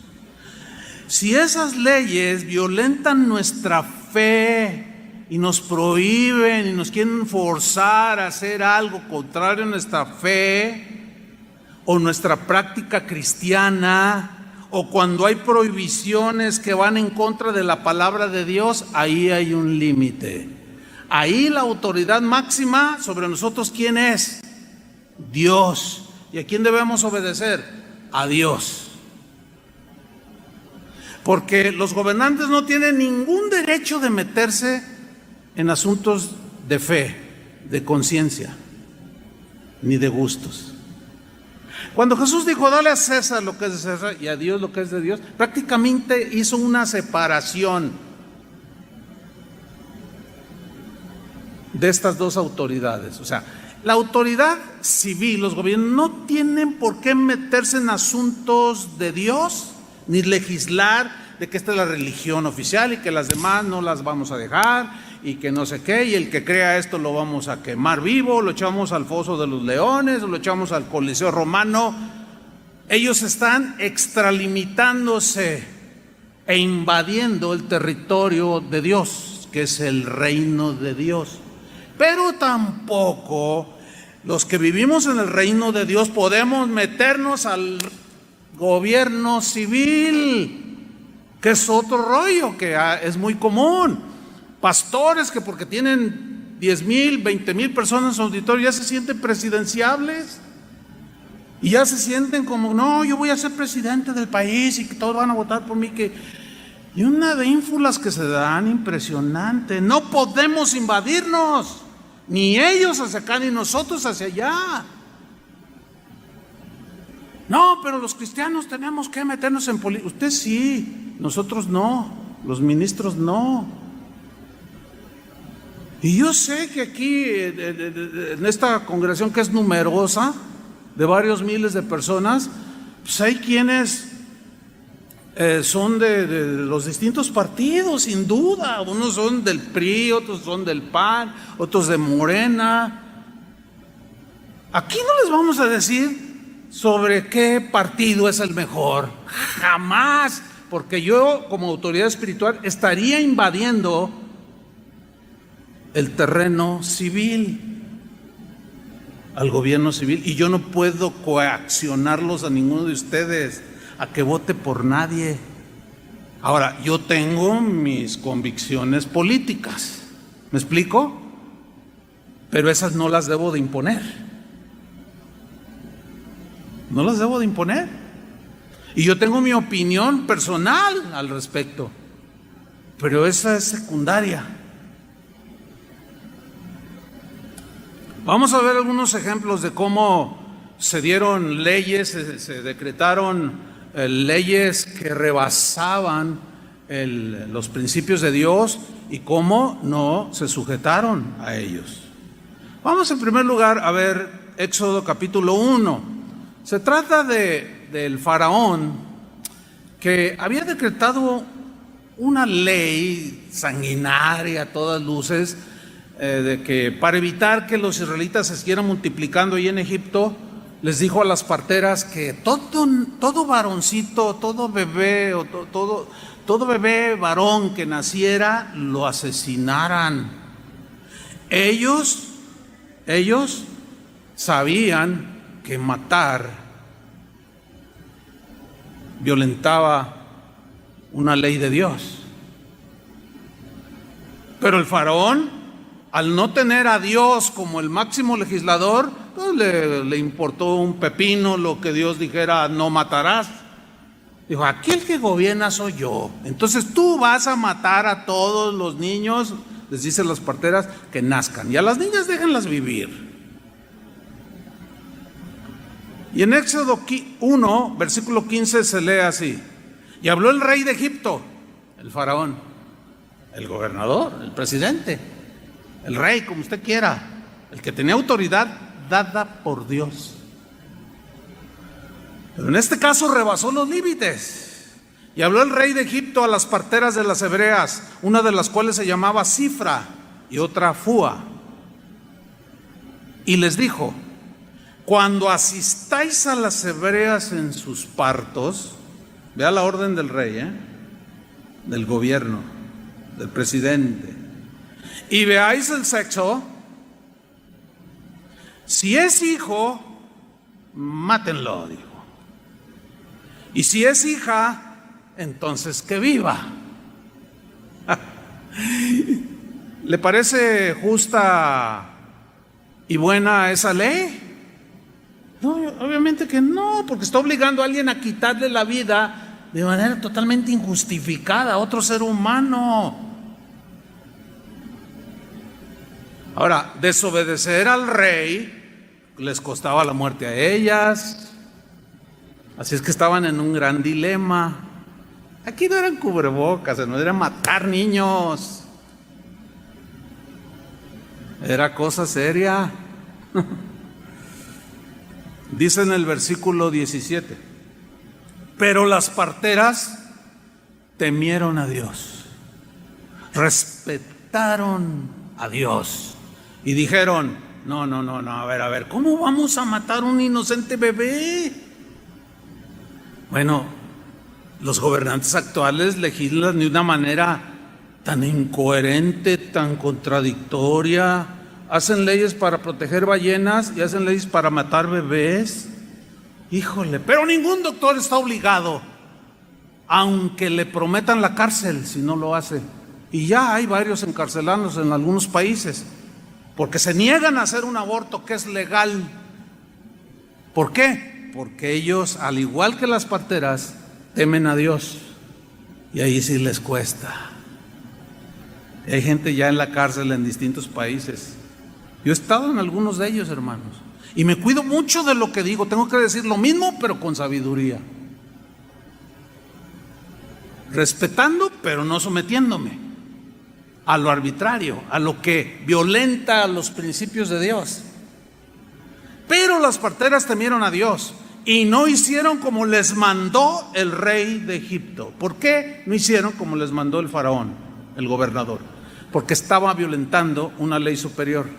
Si esas leyes violentan nuestra fe y nos prohíben y nos quieren forzar a hacer algo contrario a nuestra fe o nuestra práctica cristiana, o cuando hay prohibiciones que van en contra de la palabra de Dios, ahí hay un límite. Ahí la autoridad máxima sobre nosotros, ¿quién es? Dios. ¿Y a quién debemos obedecer? A Dios. Porque los gobernantes no tienen ningún derecho de meterse en asuntos de fe, de conciencia, ni de gustos. Cuando Jesús dijo, dale a César lo que es de César y a Dios lo que es de Dios, prácticamente hizo una separación de estas dos autoridades. O sea, la autoridad civil, los gobiernos, no tienen por qué meterse en asuntos de Dios, ni legislar de que esta es la religión oficial y que las demás no las vamos a dejar y que no sé qué, y el que crea esto lo vamos a quemar vivo, lo echamos al foso de los leones, o lo echamos al Coliseo Romano. Ellos están extralimitándose e invadiendo el territorio de Dios, que es el reino de Dios. Pero tampoco los que vivimos en el reino de Dios podemos meternos al gobierno civil, que es otro rollo que es muy común. Pastores que porque tienen 10,000, 20,000 personas en su auditorio ya se sienten presidenciables y ya se sienten como, no, yo voy a ser presidente del país y que todos van a votar por mí, y una de ínfulas que se dan impresionante. No podemos invadirnos, ni ellos hacia acá ni nosotros hacia allá. No, pero los cristianos tenemos que meternos en política. Usted sí, nosotros no, los ministros no. Y yo sé que aquí, en esta congregación que es numerosa, de varios miles de personas, pues hay quienes son de los distintos partidos, sin duda. Unos son del PRI, otros son del PAN, otros de Morena. Aquí no les vamos a decir sobre qué partido es el mejor, jamás, porque yo como autoridad espiritual estaría invadiendo el terreno civil, al gobierno civil, y yo no puedo coaccionarlos a ninguno de ustedes a que vote por nadie. Ahora, yo tengo mis convicciones políticas, ¿me explico? Pero esas no las debo de imponer. No las debo de imponer. Y yo tengo mi opinión personal al respecto, pero esa es secundaria. Vamos a ver algunos ejemplos de cómo se dieron leyes, se decretaron leyes que rebasaban los principios de Dios y cómo no se sujetaron a ellos. Vamos en primer lugar a ver Éxodo capítulo 1. Se trata del faraón que había decretado una ley sanguinaria a todas luces, de que para evitar que los israelitas se siguieran multiplicando ahí en Egipto, les dijo a las parteras que todo varoncito, todo bebé o todo bebé varón que naciera lo asesinaran. Ellos sabían que matar violentaba una ley de Dios. Pero el faraón, al no tener a Dios como el máximo legislador, pues le importó un pepino lo que Dios dijera: no matarás. Dijo: aquí el que gobierna soy yo. Entonces tú vas a matar a todos los niños, les dicen las parteras, que nazcan. Y a las niñas déjenlas vivir. Y en Éxodo 1, versículo 15 se lee así: y habló el rey de Egipto, el faraón, el gobernador, el presidente, el rey, como usted quiera, el que tenía autoridad dada por Dios. Pero en este caso rebasó los límites. Y habló el rey de Egipto a las parteras de las hebreas, una de las cuales se llamaba Cifra y otra Fúa. Y les dijo: cuando asistáis a las hebreas en sus partos, vea la orden del rey, del gobierno, del presidente, y veáis el sexo, si es hijo, mátenlo, dijo. Y si es hija, entonces que viva. ¿Le parece justa y buena esa ley? No, obviamente que no, porque está obligando a alguien a quitarle la vida de manera totalmente injustificada a otro ser humano. Ahora, desobedecer al rey les costaba la muerte a ellas. Así es que estaban en un gran dilema. Aquí no eran cubrebocas, no era matar niños. Era cosa seria. Dice en el versículo 17: pero las parteras temieron a Dios, respetaron a Dios y dijeron: no, a ver, ¿cómo vamos a matar un inocente bebé? Bueno, los gobernantes actuales legislan de una manera tan incoherente, tan contradictoria. Hacen leyes para proteger ballenas y hacen leyes para matar bebés. Híjole, pero ningún doctor está obligado, aunque le prometan la cárcel si no lo hace. Y ya hay varios encarcelados en algunos países porque se niegan a hacer un aborto que es legal. ¿Por qué? Porque ellos, al igual que las parteras, temen a Dios. Y ahí sí les cuesta. Hay gente ya en la cárcel en distintos países. Yo he estado en algunos de ellos, hermanos, y me cuido mucho de lo que digo. Tengo que decir lo mismo, pero con sabiduría, respetando, pero no sometiéndome a lo arbitrario, a lo que violenta los principios de Dios. Pero las parteras temieron a Dios y no hicieron como les mandó el rey de Egipto. ¿Por qué no hicieron como les mandó el faraón, el gobernador? Porque estaba violentando una ley superior,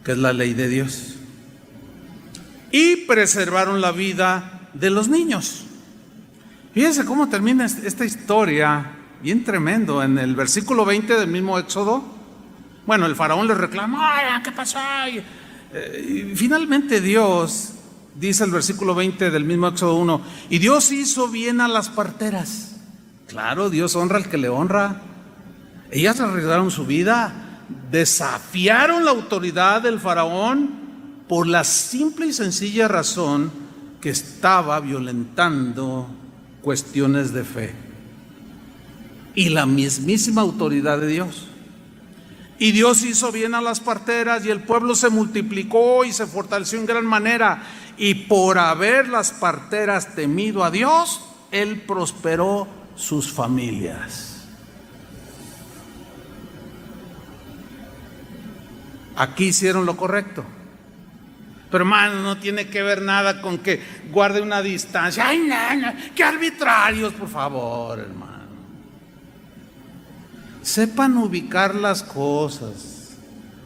que es la ley de Dios. Y preservaron la vida de los niños. Fíjense cómo termina esta historia, bien tremendo. En el versículo 20 del mismo Éxodo, bueno, el faraón les reclama: ¿qué pasó? Y finalmente Dios, dice el versículo 20 del mismo Éxodo 1, y Dios hizo bien a las parteras. Claro, Dios honra al que le honra. Ellas arriesgaron su vida, desafiaron la autoridad del faraón por la simple y sencilla razón que estaba violentando cuestiones de fe y la mismísima autoridad de Dios. Y Dios hizo bien a las parteras y el pueblo se multiplicó y se fortaleció en gran manera. Y por haber las parteras temido a Dios, Él prosperó sus familias. Aquí hicieron lo correcto. Pero hermano, no tiene que ver nada con que guarde una distancia. Ay, no, qué arbitrarios, por favor, hermano. Sepan ubicar las cosas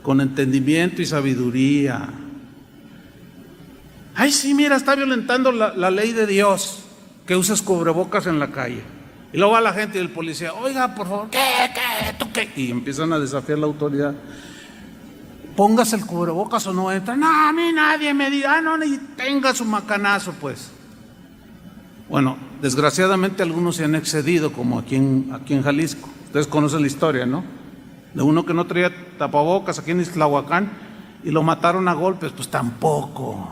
con entendimiento y sabiduría. Ay, sí, mira, está violentando la ley de Dios, que uses cubrebocas en la calle. Y luego va la gente y el policía, oiga, por favor, ¿qué? ¿Tú qué? Y empiezan a desafiar la autoridad. Póngase el cubrebocas o no entra. No, a mí nadie me diga, no, ni tenga su macanazo, pues. Bueno, desgraciadamente algunos se han excedido, como aquí en Jalisco. Ustedes conocen la historia, ¿no? De uno que no traía tapabocas aquí en Ixtlahuacán y lo mataron a golpes, pues tampoco.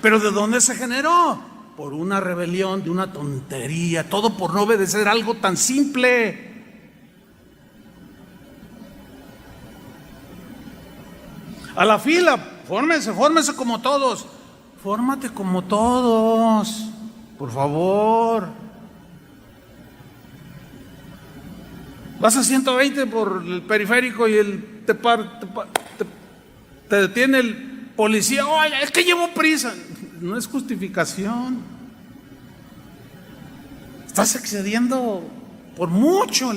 ¿Pero de dónde se generó? Por una rebelión, de una tontería, todo por no obedecer algo tan simple. A la fila, fórmese como todos. Fórmate como todos, por favor. Vas a 120 por el periférico y te detiene el policía. Oye, es que llevo prisa. No es justificación. Estás excediendo por mucho.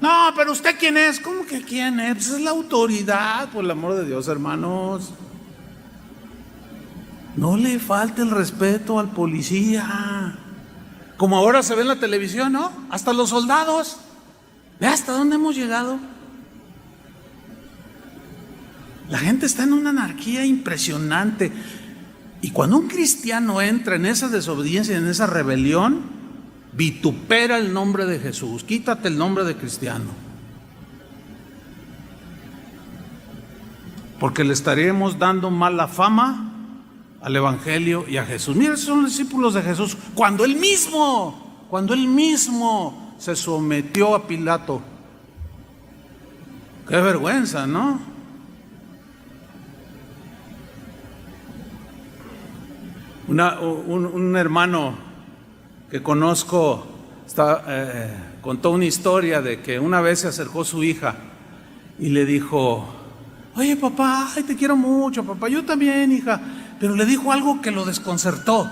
No, pero ¿usted quién es? ¿Cómo que quién es? Pues es la autoridad, por el amor de Dios, hermanos. No le falte el respeto al policía. Como ahora se ve en la televisión, ¿no? Hasta los soldados. Ve hasta dónde hemos llegado. La gente está en una anarquía impresionante. Y cuando un cristiano entra en esa desobediencia, en esa rebelión, vitupera el nombre de Jesús. Quítate el nombre de cristiano. Porque le estaríamos dando mala fama al Evangelio y a Jesús. Mira, esos son los discípulos de Jesús. Cuando él mismo se sometió a Pilato. Qué vergüenza, ¿no? Un hermano que conozco contó una historia de que una vez se acercó su hija y le dijo: oye papá, ay, te quiero mucho papá, yo también hija. Pero le dijo algo que lo desconcertó.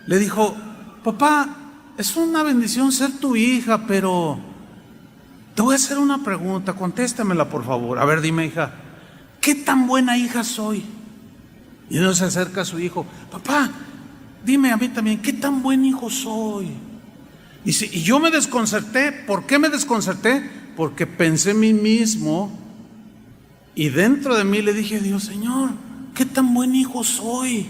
Le dijo: papá, es una bendición ser tu hija, pero te voy a hacer una pregunta, contéstamela por favor. A ver, dime hija, ¿qué tan buena hija soy? Y uno se acerca a su hijo: papá, dime a mí también, ¿qué tan buen hijo soy? Y yo me desconcerté. ¿Por qué me desconcerté? Porque pensé en mí mismo y dentro de mí le dije: Dios, Señor, ¿qué tan buen hijo soy?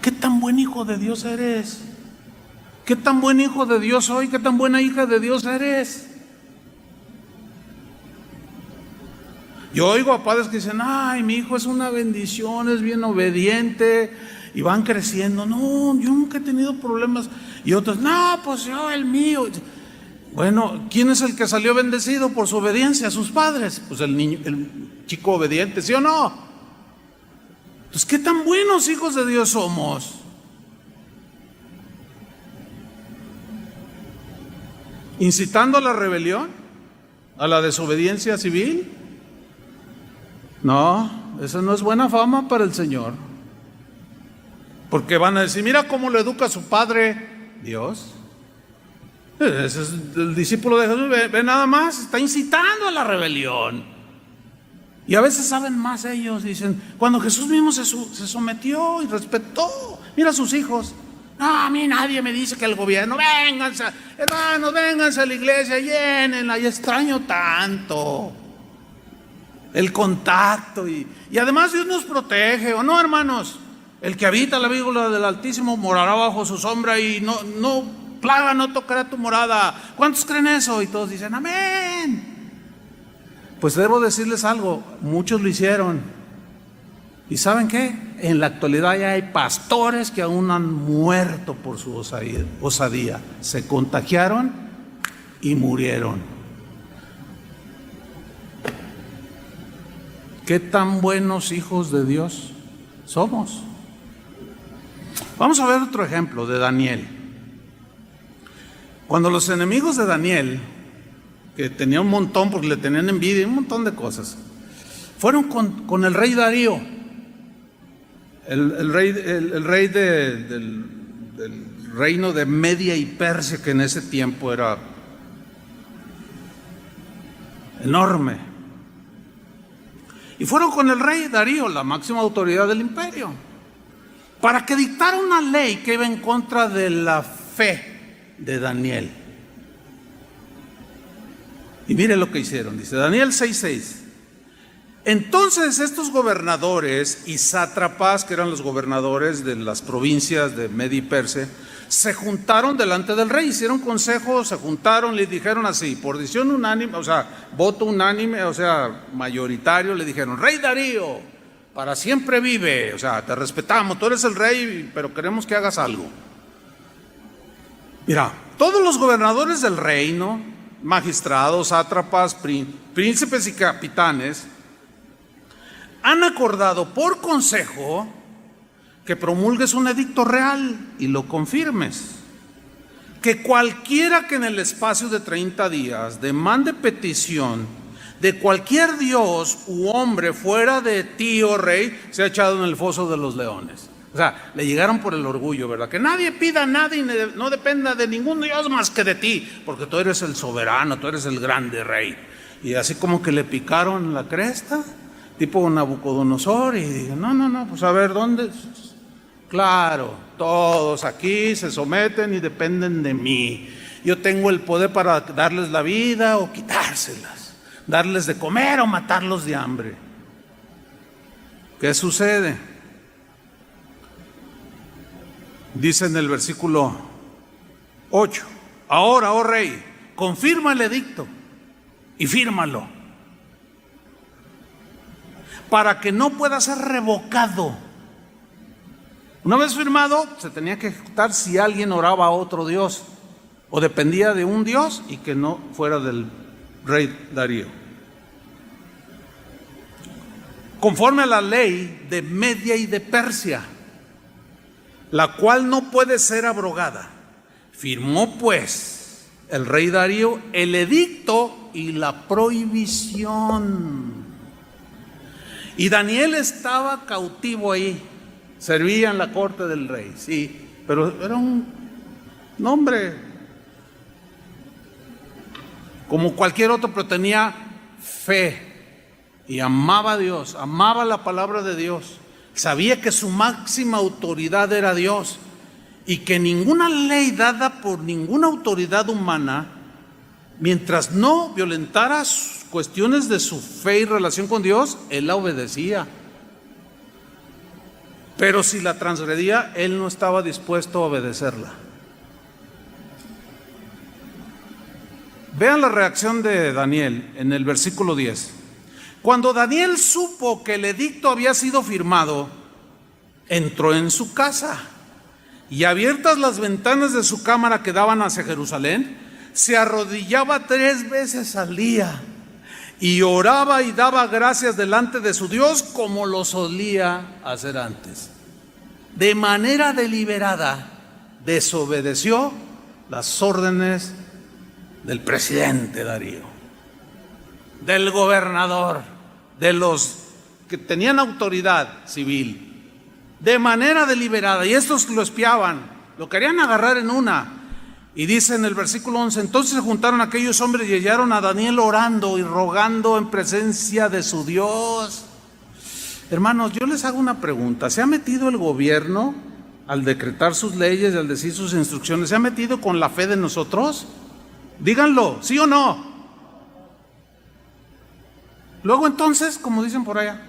¿Qué tan buen hijo de Dios eres? ¿Qué tan buen hijo de Dios soy? ¿Qué tan buena hija de Dios eres? Yo oigo a padres que dicen: ay, mi hijo es una bendición, es bien obediente, y van creciendo. No, yo nunca he tenido problemas. Y otros: no, pues yo, el mío. Bueno, ¿quién es el que salió bendecido por su obediencia a sus padres? Pues el niño, el chico obediente, ¿sí o no? Entonces, ¿qué tan buenos hijos de Dios somos? ¿Incitando a la rebelión? ¿A la desobediencia civil? No, eso no es buena fama para el Señor. Porque van a decir: mira cómo lo educa su padre Dios. Ese es el discípulo de Jesús. Ve nada más, está incitando a la rebelión. Y a veces saben más ellos. Dicen: cuando Jesús mismo se sometió y respetó. Mira a sus hijos. No, a mí nadie me dice que el gobierno. Vénganse, hermanos, vénganse a la iglesia, llénenla. Y extraño tanto el contacto, y además Dios nos protege, ¿o no, hermanos? El que habita la víbora del Altísimo morará bajo su sombra, y no plaga no tocará tu morada. ¿Cuántos creen eso? Y todos dicen: amén. Pues debo decirles algo: muchos lo hicieron. ¿Y saben qué? En la actualidad ya hay pastores que aún han muerto por su osadía. Se contagiaron y murieron. ¿Qué tan buenos hijos de Dios somos? Vamos a ver otro ejemplo de Daniel. Cuando los enemigos de Daniel, que tenía un montón porque le tenían envidia y un montón de cosas, fueron con el rey Darío, el rey del reino de Media y Persia, que en ese tiempo era enorme. Y fueron con el rey Darío, la máxima autoridad del imperio, para que dictara una ley que iba en contra de la fe de Daniel. Y mire lo que hicieron, dice Daniel 6:6. Entonces estos gobernadores y sátrapas, que eran los gobernadores de las provincias de Media y Persia, se juntaron delante del rey, hicieron consejo, se juntaron, le dijeron así, por decisión unánime, o sea, voto unánime, o sea, mayoritario, le dijeron: Rey Darío, para siempre vive, o sea, te respetamos, tú eres el rey, pero queremos que hagas algo. Mira, todos los gobernadores del reino, magistrados, sátrapas, príncipes y capitanes, han acordado por consejo que promulgues un edicto real y lo confirmes, que cualquiera que en el espacio de 30 días demande petición de cualquier dios u hombre fuera de ti, oh rey, sea echado en el foso de los leones. O sea, le llegaron por el orgullo, ¿verdad? Que nadie pida nada y no dependa de ningún dios más que de ti, porque tú eres el soberano, tú eres el grande rey. Y así como que le picaron la cresta, tipo Nabucodonosor, y dijo: no, pues a ver, ¿dónde? Claro, todos aquí se someten y dependen de mí. Yo tengo el poder para darles la vida o quitárselas, darles de comer o matarlos de hambre. ¿Qué sucede? Dice en el versículo 8: ahora, oh rey, confirma el edicto y fírmalo, para que no pueda ser revocado. Una vez firmado, se tenía que ejecutar si alguien oraba a otro dios o dependía de un dios y que no fuera del rey Darío. Conforme a la ley de Media y de Persia, la cual no puede ser abrogada, firmó pues el rey Darío el edicto y la prohibición. Y Daniel estaba cautivo ahí, servía en la corte del rey, sí, pero era un hombre como cualquier otro, pero tenía fe y amaba a Dios, amaba la palabra de Dios. Sabía que su máxima autoridad era Dios y que ninguna ley dada por ninguna autoridad humana, mientras no violentara cuestiones de su fe y relación con Dios, él la obedecía. Pero si la transgredía, él no estaba dispuesto a obedecerla. Vean la reacción de Daniel en el versículo 10. Cuando Daniel supo que el edicto había sido firmado, entró en su casa y, abiertas las ventanas de su cámara que daban hacia Jerusalén, se arrodillaba 3 veces al día y oraba y daba gracias delante de su Dios como lo solía hacer antes. De manera deliberada desobedeció las órdenes del presidente Darío, del gobernador, de los que tenían autoridad civil, de manera deliberada. Y estos lo espiaban, lo querían agarrar en una. Y dice en el versículo 11: entonces se juntaron aquellos hombres y hallaron a Daniel orando y rogando en presencia de su Dios. Hermanos, yo les hago una pregunta: ¿se ha metido el gobierno al decretar sus leyes y al decir sus instrucciones? ¿Se ha metido con la fe de nosotros? Díganlo, ¿sí o no? Luego entonces, como dicen por allá,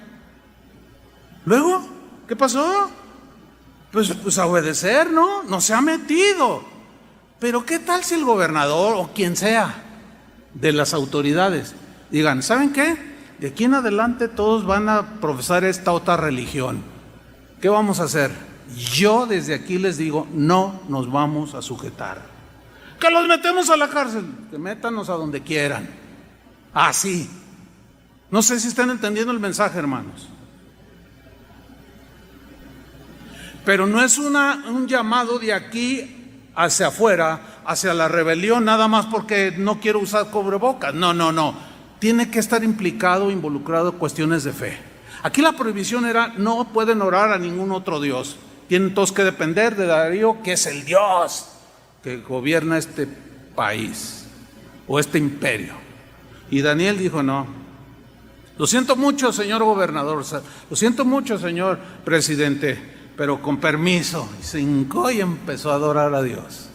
luego, ¿qué pasó? Pues a obedecer, ¿no? No se ha metido. Pero ¿qué tal si el gobernador o quien sea de las autoridades digan: ¿saben qué? De aquí en adelante todos van a profesar esta otra religión. ¿Qué vamos a hacer? Yo desde aquí les digo: no nos vamos a sujetar. Que los metemos a la cárcel, que métanos a donde quieran. Así. No sé si están entendiendo el mensaje, hermanos. Pero no es un llamado de aquí hacia afuera, hacia la rebelión, nada más porque no quiero usar cubrebocas. No. Tiene que estar implicado, involucrado cuestiones de fe. Aquí la prohibición era: no pueden orar a ningún otro Dios. Tienen todos que depender de Darío, que es el Dios que gobierna este país o este imperio. Y Daniel dijo: no, lo siento mucho, señor gobernador, lo siento mucho, señor presidente, pero con permiso, y se hincó y empezó a adorar a Dios.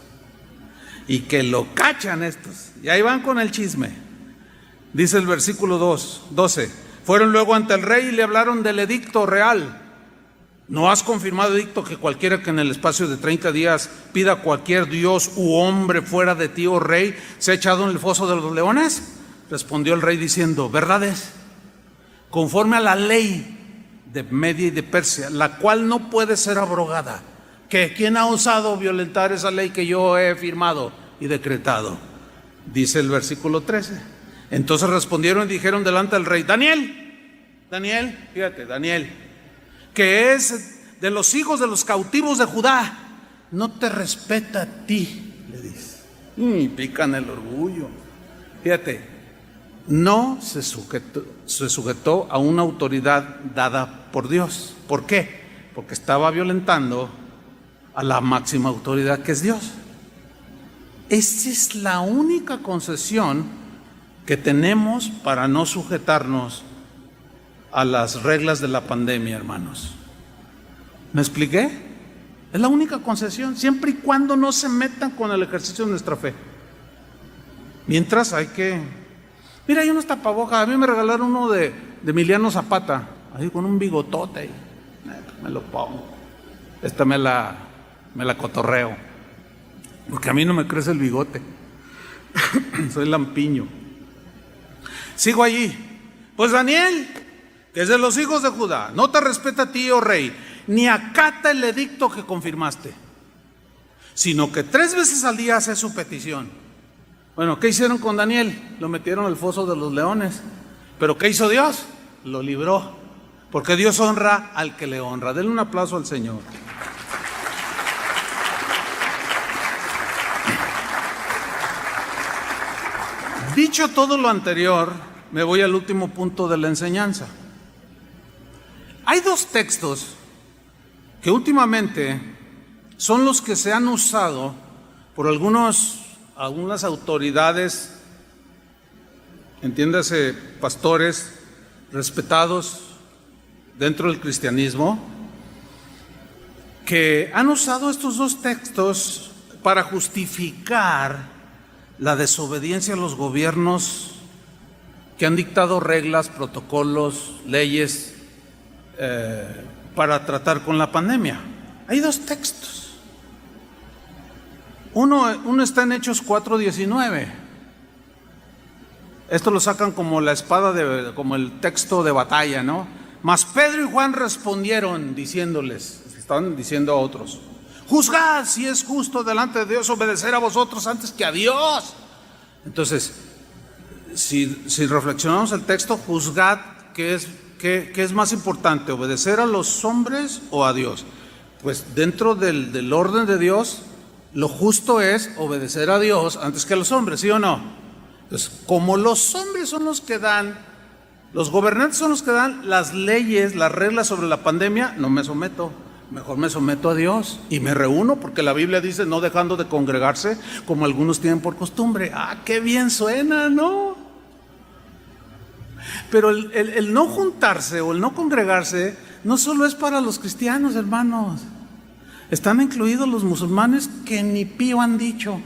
Y que lo cachan estos, y ahí van con el chisme. Dice el versículo 12: fueron luego ante el rey y le hablaron del edicto real. ¿No has confirmado edicto que cualquiera que en el espacio de 30 días pida a cualquier dios u hombre fuera de ti, oh rey, sea echado en el foso de los leones? Respondió el rey diciendo: verdad es, conforme a la ley de Media y de Persia, la cual no puede ser abrogada. ¿Quién ha osado violentar esa ley que yo he firmado y decretado? Dice el versículo 13. Entonces respondieron y dijeron delante del rey: Daniel, fíjate, Daniel, que es de los hijos de los cautivos de Judá, no te respeta a ti, le dice. Y pican el orgullo. Fíjate, no se sujetó a una autoridad dada por Dios. ¿Por qué? Porque estaba violentando a la máxima autoridad, que es Dios. Esa es la única concesión que tenemos para no sujetarnos a las reglas de la pandemia, hermanos. ¿Me expliqué? Es la única concesión, siempre y cuando no se metan con el ejercicio de nuestra fe. Mientras hay que... Mira, hay unos tapabocas. A mí me regalaron uno de Emiliano Zapata, ahí con un bigotote. Me lo pongo. Esta me la cotorreo, porque a mí no me crece el bigote. Soy lampiño. Sigo allí. Pues Daniel, que es de los hijos de Judá, no te respeta a ti, oh rey, ni acata el edicto que confirmaste, sino que 3 veces al día hace su petición. Bueno, ¿qué hicieron con Daniel? Lo metieron al foso de los leones. ¿Pero qué hizo Dios? Lo libró, porque Dios honra al que le honra. Denle un aplauso al Señor. Dicho todo lo anterior, me voy al último punto de la enseñanza. Hay 2 textos que últimamente son los que se han usado por algunas autoridades, entiéndase, pastores respetados dentro del cristianismo, que han usado estos 2 textos para justificar la desobediencia a los gobiernos que han dictado reglas, protocolos, leyes para tratar con la pandemia. Hay 2 textos. Uno está en Hechos 4:19. Esto lo sacan como la espada, como el texto de batalla, ¿no? Mas Pedro y Juan respondieron diciéndoles, estaban diciendo a otros: juzgad si es justo delante de Dios obedecer a vosotros antes que a Dios. Entonces, si reflexionamos el texto, juzgad, ¿qué es más importante, obedecer a los hombres o a Dios? Pues dentro del orden de Dios, lo justo es obedecer a Dios antes que a los hombres, ¿sí o no? Entonces, como los hombres son los que dan, los gobernantes son los que dan las leyes, las reglas sobre la pandemia, no me someto. Mejor me someto a Dios y me reúno, porque la Biblia dice no dejando de congregarse como algunos tienen por costumbre. ¡Ah, qué bien suena!, ¿no? Pero el no juntarse o el no congregarse no solo es para los cristianos, hermanos. Están incluidos los musulmanes que ni pío han dicho.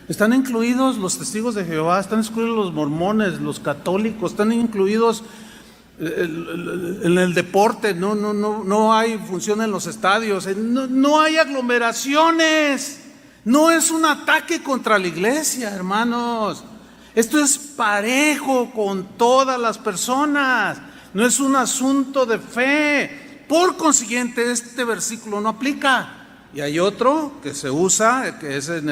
Están incluidos los testigos de Jehová, están incluidos los mormones, los católicos, están incluidos en el deporte. No hay función en los estadios, no hay aglomeraciones. No es un ataque contra la iglesia, hermanos. Esto es parejo con todas las personas, no es un asunto de fe. Por consiguiente, este versículo no aplica. Y hay otro que se usa, que es en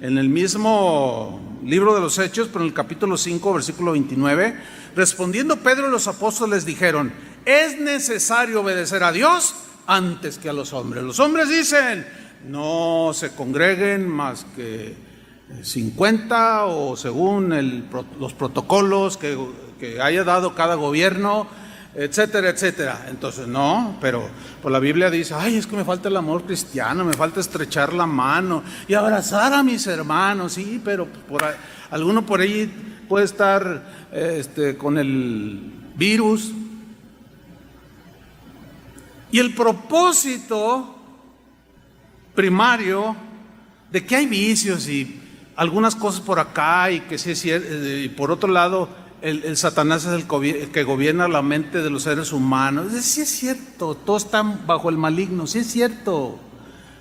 el mismo libro de los Hechos, pero en el capítulo 5, versículo 29. Respondiendo Pedro y los apóstoles dijeron: es necesario obedecer a Dios antes que a los hombres. Los hombres dicen: no se congreguen más que 50 o según los protocolos que haya dado cada gobierno, etcétera, etcétera. Entonces no, pero por la Biblia dice: ay, es que me falta el amor cristiano, me falta estrechar la mano y abrazar a mis hermanos. Sí, pero alguno por ahí puede estar con el virus Y el propósito primario de que hay vicios y algunas cosas por acá y que sí es cierto, y por otro lado el Satanás es el que gobierna la mente de los seres humanos. Sí es cierto, todos están bajo el maligno, sí es cierto.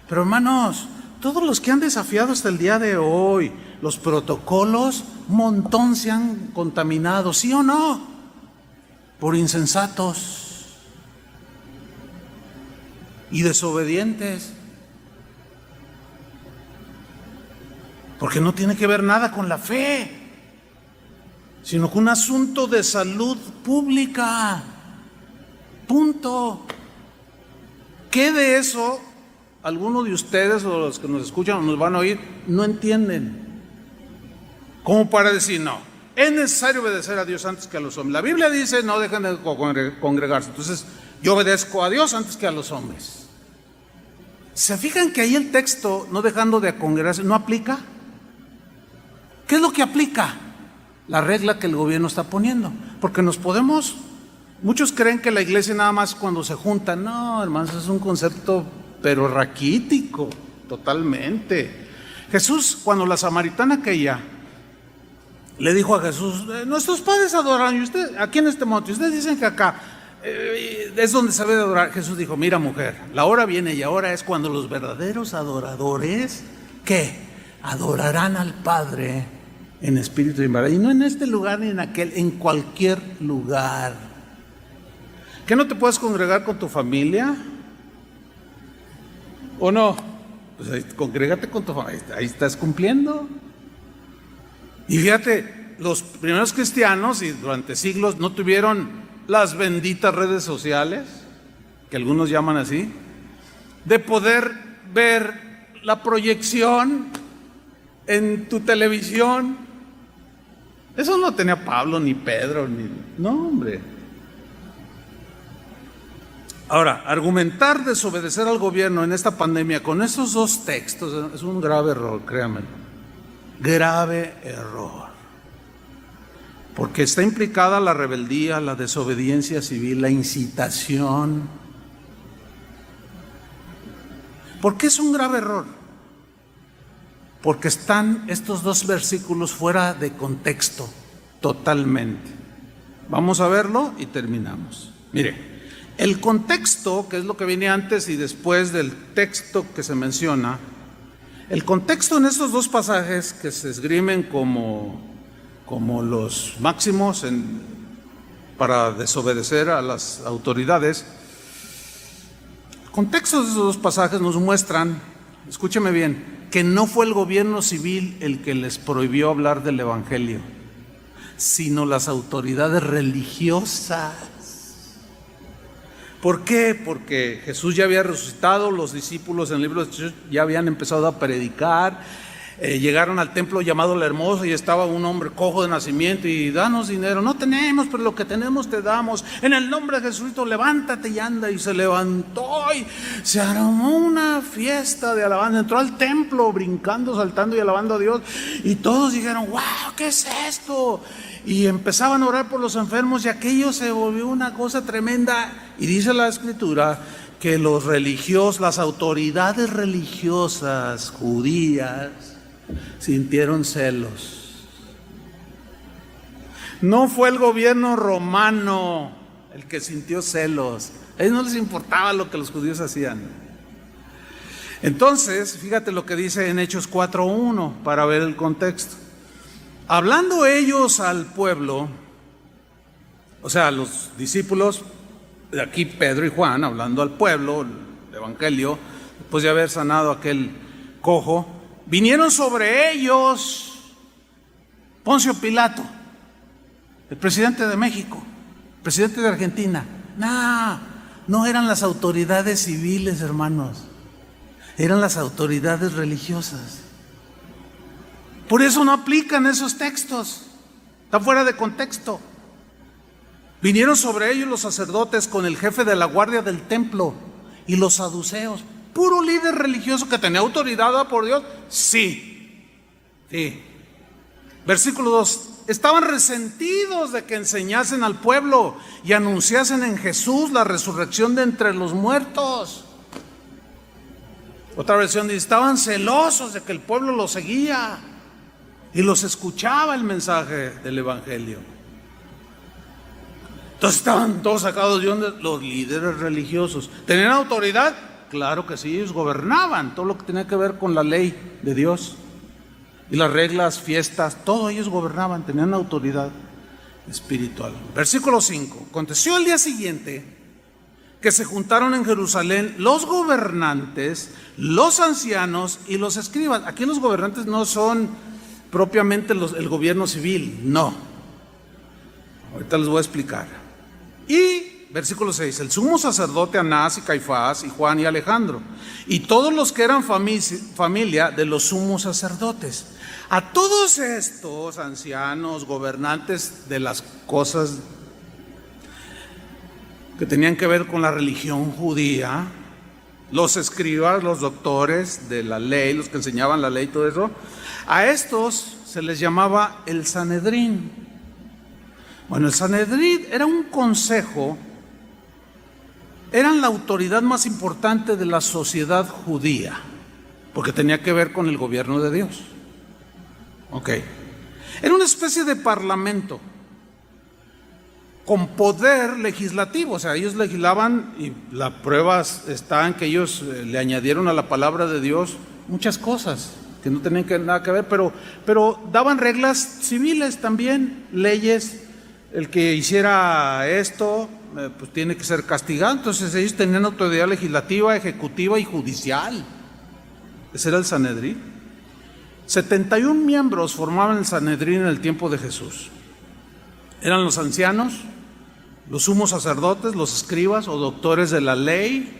Pero hermanos, todos los que han desafiado hasta el día de hoy los protocolos, un montón se han contaminado, ¿sí o no? Por insensatos y desobedientes. Porque no tiene que ver nada con la fe, sino con un asunto de salud pública. Punto. ¿Qué de eso algunos de ustedes o los que nos escuchan o nos van a oír no entienden? Como para decir, no, es necesario obedecer a Dios antes que a los hombres. La Biblia dice, no dejen de congregarse. Entonces, yo obedezco a Dios antes que a los hombres. ¿Se fijan que ahí el texto, no dejando de congregarse, no aplica? ¿Qué es lo que aplica? La regla que el gobierno está poniendo. Porque muchos creen que la iglesia nada más cuando se juntan. No, hermanos, es un concepto pero raquítico, totalmente. Jesús, cuando la samaritana aquella le dijo a Jesús, nuestros padres adoran, y usted, aquí en este monte, ustedes dicen que acá es donde se debe de adorar. Jesús dijo, mira mujer, la hora viene y ahora es cuando los verdaderos adoradores, ¿qué? Adorarán al Padre en espíritu y en verdad. Y no en este lugar ni en aquel, en cualquier lugar. ¿Qué no te puedes congregar con tu familia? ¿O no? Pues ahí, congrégate con tu familia, ahí estás cumpliendo. Y fíjate, los primeros cristianos y durante siglos no tuvieron las benditas redes sociales, que algunos llaman así, de poder ver la proyección en tu televisión. Eso no tenía Pablo ni Pedro, no, hombre. Ahora, argumentar desobedecer al gobierno en esta pandemia con estos dos textos es un grave error, créanme. Grave error. Porque está implicada la rebeldía, la desobediencia civil, la incitación. ¿Por qué es un grave error? Porque están estos dos versículos fuera de contexto, totalmente. Vamos a verlo y terminamos. Mire, el contexto, que es lo que viene antes y después del texto que se menciona, el contexto en estos dos pasajes que se esgrimen como los máximos para desobedecer a las autoridades, el contexto de esos dos pasajes nos muestran, escúcheme bien, que no fue el gobierno civil el que les prohibió hablar del Evangelio, sino las autoridades religiosas. ¿Por qué? Porque Jesús ya había resucitado, los discípulos en el libro de Hechos ya habían empezado a predicar, llegaron al templo llamado La Hermosa y estaba un hombre cojo de nacimiento y danos dinero. No tenemos, pero lo que tenemos te damos. En el nombre de Jesucristo, levántate y anda. Y se levantó y se armó una fiesta de alabanza. Entró al templo brincando, saltando y alabando a Dios. Y todos dijeron, wow, ¿qué es esto? Y empezaban a orar por los enfermos y aquello se volvió una cosa tremenda. Y dice la Escritura que los religiosos, las autoridades religiosas judías, sintieron celos. No fue el gobierno romano el que sintió celos. A ellos no les importaba lo que los judíos hacían. Entonces, fíjate lo que dice en Hechos 4:1 para ver el contexto. Hablando ellos al pueblo, o sea, los discípulos, de aquí Pedro y Juan, hablando al pueblo, el evangelio, después de haber sanado a aquel cojo, vinieron sobre ellos Poncio Pilato, el presidente de México, el presidente de Argentina. No eran las autoridades civiles, hermanos, eran las autoridades religiosas. Por eso no aplican esos textos, está fuera de contexto. Vinieron sobre ellos los sacerdotes con el jefe de la guardia del templo y los saduceos, puro líder religioso que tenía autoridad por Dios. Sí. Versículo 2. Estaban resentidos de que enseñasen al pueblo y anunciasen en Jesús la resurrección de entre los muertos. Otra versión dice, estaban celosos de que el pueblo los seguía y los escuchaba el mensaje del evangelio. Entonces estaban todos sacados de onda los líderes religiosos. ¿Tenían autoridad? Claro que sí, ellos gobernaban todo lo que tenía que ver con la ley de Dios. Y las reglas, fiestas, todo ellos gobernaban, tenían autoridad espiritual. Versículo 5. Aconteció al día siguiente que se juntaron en Jerusalén los gobernantes, los ancianos y los escribas. Aquí los gobernantes no son propiamente el gobierno civil, no. Ahorita les voy a explicar. Y versículo 6, el sumo sacerdote Anás y Caifás y Juan y Alejandro y todos los que eran familia de los sumos sacerdotes. A todos estos ancianos, gobernantes de las cosas que tenían que ver con la religión judía, los escribas, los doctores de la ley, los que enseñaban la ley y todo eso, a estos se les llamaba el Sanedrín. Bueno, el Sanedrín era un consejo. Eran la autoridad más importante de la sociedad judía, porque tenía que ver con el gobierno de Dios. Ok. Era una especie de parlamento con poder legislativo, o sea, ellos legislaban y la prueba está en que ellos le añadieron a la palabra de Dios muchas cosas que no tenían nada que ver, pero daban reglas civiles también, leyes. El que hiciera esto pues tiene que ser castigado. Entonces ellos tenían autoridad legislativa, ejecutiva y judicial. Ese era el Sanedrín. 71 miembros formaban el Sanedrín en el tiempo de Jesús. Eran los ancianos, los sumos sacerdotes, los escribas o doctores de la ley.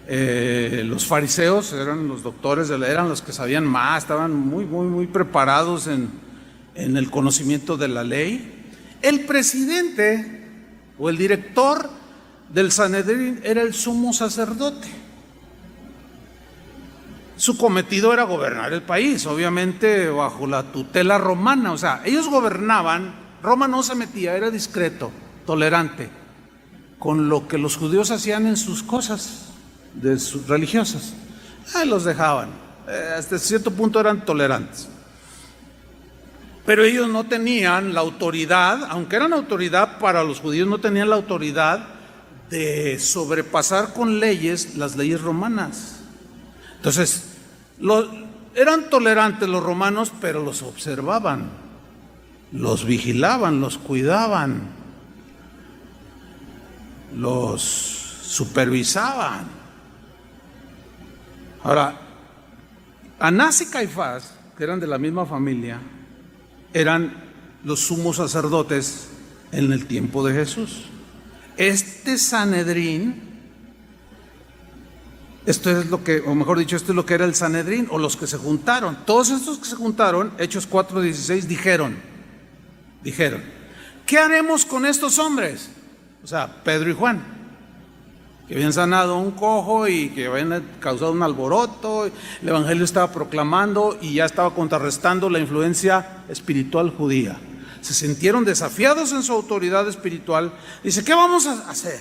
Los fariseos eran los doctores eran los que sabían más, estaban muy preparados en el conocimiento de la ley. El presidente o el director del Sanedrín era el sumo sacerdote. Su cometido era gobernar el país, obviamente bajo la tutela romana. O sea, ellos gobernaban, Roma no se metía, era discreto, tolerante con lo que los judíos hacían en sus cosas religiosas. Los dejaban, hasta cierto punto eran tolerantes. Pero ellos no tenían la autoridad, aunque eran autoridad para los judíos, no tenían la autoridad de sobrepasar con leyes las leyes romanas. Entonces, eran tolerantes los romanos, pero los observaban, los vigilaban, los cuidaban, los supervisaban. Ahora, Anás y Caifás, que eran de la misma familia, eran los sumos sacerdotes en el tiempo de Jesús. Este Sanedrín, esto es lo que, o mejor dicho, esto es lo que era el Sanedrín, o los que se juntaron. Todos estos que se juntaron, Hechos 4:16, dijeron, ¿qué haremos con estos hombres? O sea, Pedro y Juan, que habían sanado a un cojo y que habían causado un alboroto, el evangelio estaba proclamando y ya estaba contrarrestando la influencia espiritual judía. Se sintieron desafiados en su autoridad espiritual. Dice, ¿qué vamos a hacer?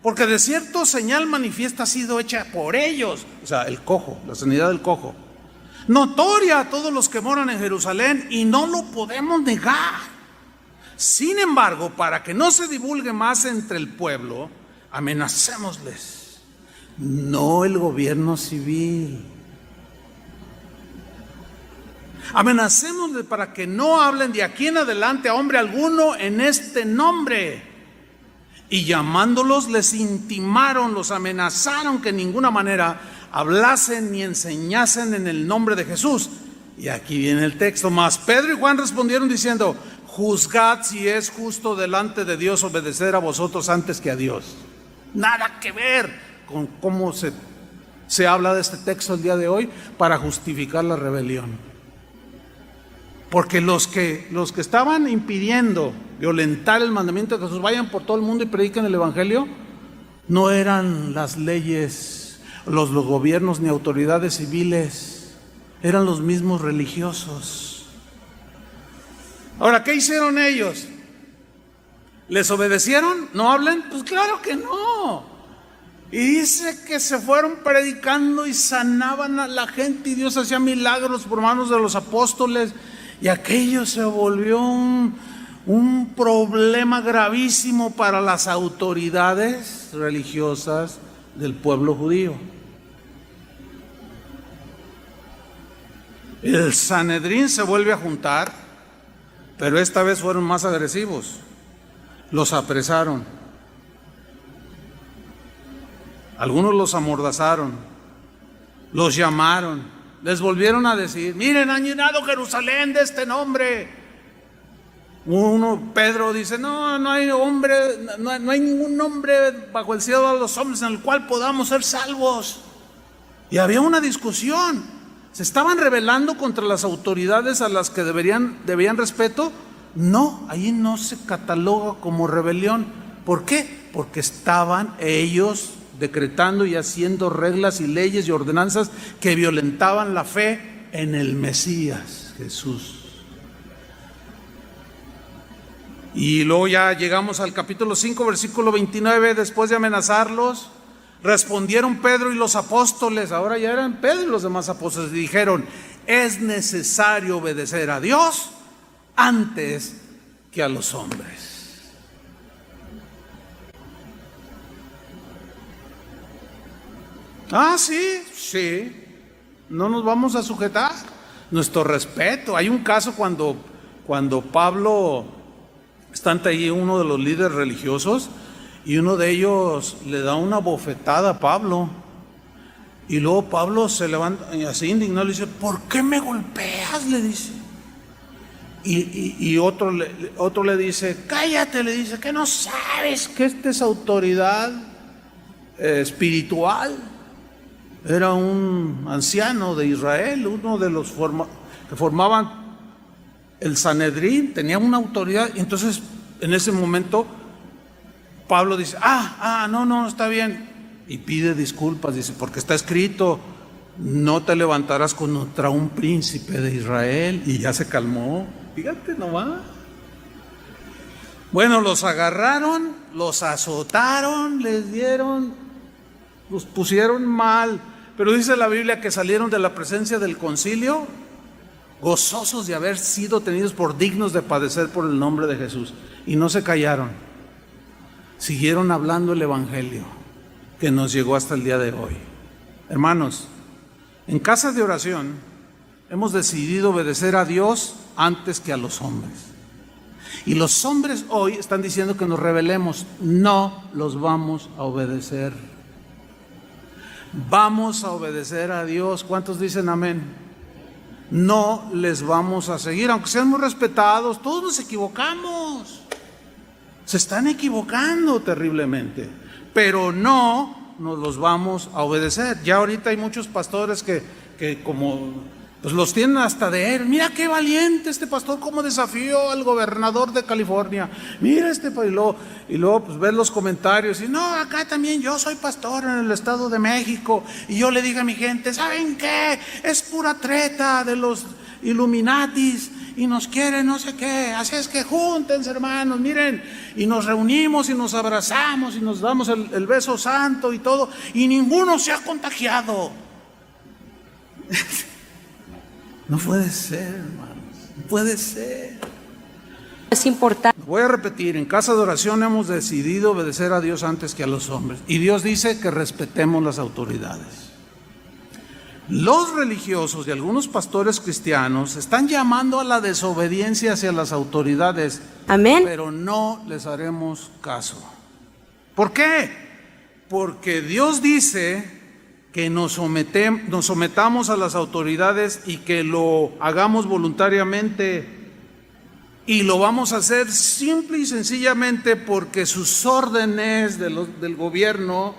Porque de cierto señal manifiesta ha sido hecha por ellos, o sea, el cojo, la sanidad del cojo, notoria a todos los que moran en Jerusalén, y no lo podemos negar. Sin embargo, para que no se divulgue más entre el pueblo, amenacémosles, no el gobierno civil. Amenacémosles para que no hablen de aquí en adelante a hombre alguno en este nombre. Y llamándolos les intimaron, los amenazaron que en ninguna manera hablasen ni enseñasen en el nombre de Jesús. Y aquí viene el texto. Mas Pedro y Juan respondieron diciendo, juzgad si es justo delante de Dios obedecer a vosotros antes que a Dios. Nada que ver con cómo se habla de este texto el día de hoy para justificar la rebelión. Porque los que estaban impidiendo violentar el mandamiento de Jesús, vayan por todo el mundo y prediquen el evangelio, no eran las leyes, los gobiernos ni autoridades civiles, eran los mismos religiosos. Ahora, ¿qué hicieron ellos? ¿Les obedecieron? ¿No hablen? Pues claro que no. Y dice que se fueron predicando y sanaban a la gente y Dios hacía milagros por manos de los apóstoles. Y aquello se volvió un problema gravísimo para las autoridades religiosas del pueblo judío. El Sanedrín se vuelve a juntar, pero esta vez fueron más agresivos. Los apresaron. Algunos los amordazaron, los llamaron, les volvieron a decir: miren, han llenado Jerusalén de este nombre. Pedro dice: no hay hombre, no hay ningún nombre bajo el cielo de los hombres en el cual podamos ser salvos. Y había una discusión. ¿Se estaban rebelando contra las autoridades a las que debían respeto? No, ahí no se cataloga como rebelión. ¿Por qué? Porque estaban ellos decretando y haciendo reglas y leyes y ordenanzas que violentaban la fe en el Mesías, Jesús. Y luego ya llegamos al capítulo 5, versículo 29, después de amenazarlos, respondieron Pedro y los apóstoles, ahora ya eran Pedro y los demás apóstoles, y dijeron: es necesario obedecer a Dios antes que a los hombres. Sí, no nos vamos a sujetar. Nuestro respeto. Hay un caso cuando Pablo está ante ahí uno de los líderes religiosos y uno de ellos le da una bofetada a Pablo. Y luego Pablo se levanta y así indignado le dice: ¿por qué me golpeas?, le dice. Y otro le dice: cállate, le dice, que no sabes que esta es autoridad espiritual. Era un anciano de Israel, uno de los que formaban el Sanedrín, tenía una autoridad. Y entonces en ese momento Pablo dice: no, está bien. Y pide disculpas, dice: porque está escrito, no te levantarás contra un príncipe de Israel. Y ya se calmó. Fíjate nomás. Bueno, los agarraron, los azotaron, los pusieron mal. Pero dice la Biblia que salieron de la presencia del concilio gozosos de haber sido tenidos por dignos de padecer por el nombre de Jesús. Y no se callaron. Siguieron hablando el evangelio que nos llegó hasta el día de hoy. Hermanos, en casa de oración hemos decidido obedecer a Dios antes que a los hombres. Y los hombres hoy están diciendo que nos rebelemos. No los vamos a obedecer. Vamos a obedecer a Dios. ¿Cuántos dicen amén? No les vamos a seguir, aunque sean muy respetados. Todos nos equivocamos. Se están equivocando terriblemente, pero no nos los vamos a obedecer. Ya ahorita hay muchos pastores que como pues los tienen hasta de él. Mira qué valiente este pastor, cómo desafió al gobernador de California. Mira y luego pues ves los comentarios y no, acá también yo soy pastor en el Estado de México y yo le digo a mi gente: ¿saben qué? Es pura treta de los Illuminatis y nos quieren no sé qué, así es que júntense, hermanos, miren, y nos reunimos y nos abrazamos y nos damos el beso santo y todo, y ninguno se ha contagiado. No puede ser, hermanos, no puede ser. Es importante. Voy a repetir: en casa de oración hemos decidido obedecer a Dios antes que a los hombres. Y Dios dice que respetemos las autoridades. Los religiosos y algunos pastores cristianos están llamando a la desobediencia hacia las autoridades. Amén. Pero no les haremos caso. ¿Por qué? Porque Dios dice que nos sometamos a las autoridades y que lo hagamos voluntariamente, y lo vamos a hacer simple y sencillamente porque sus órdenes del gobierno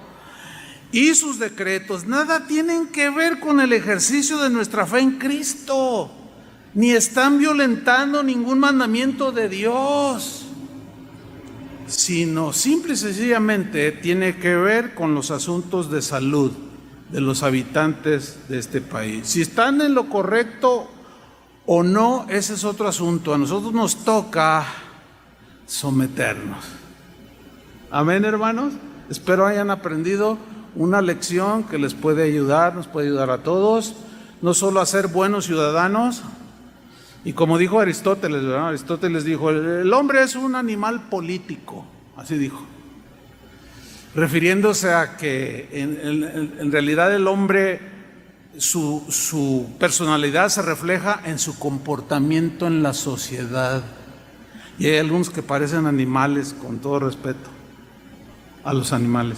y sus decretos nada tienen que ver con el ejercicio de nuestra fe en Cristo, ni están violentando ningún mandamiento de Dios, sino simple y sencillamente tiene que ver con los asuntos de salud de los habitantes de este país. Si están en lo correcto o no, ese es otro asunto. A nosotros nos toca someternos. Amén, hermanos. Espero hayan aprendido una lección que les puede ayudar, nos puede ayudar a todos, no solo a ser buenos ciudadanos. Y como dijo Aristóteles, ¿verdad? Aristóteles dijo, el hombre es un animal político, así dijo, refiriéndose a que en realidad el hombre, su personalidad se refleja en su comportamiento en la sociedad. Y hay algunos que parecen animales, con todo respeto a los animales,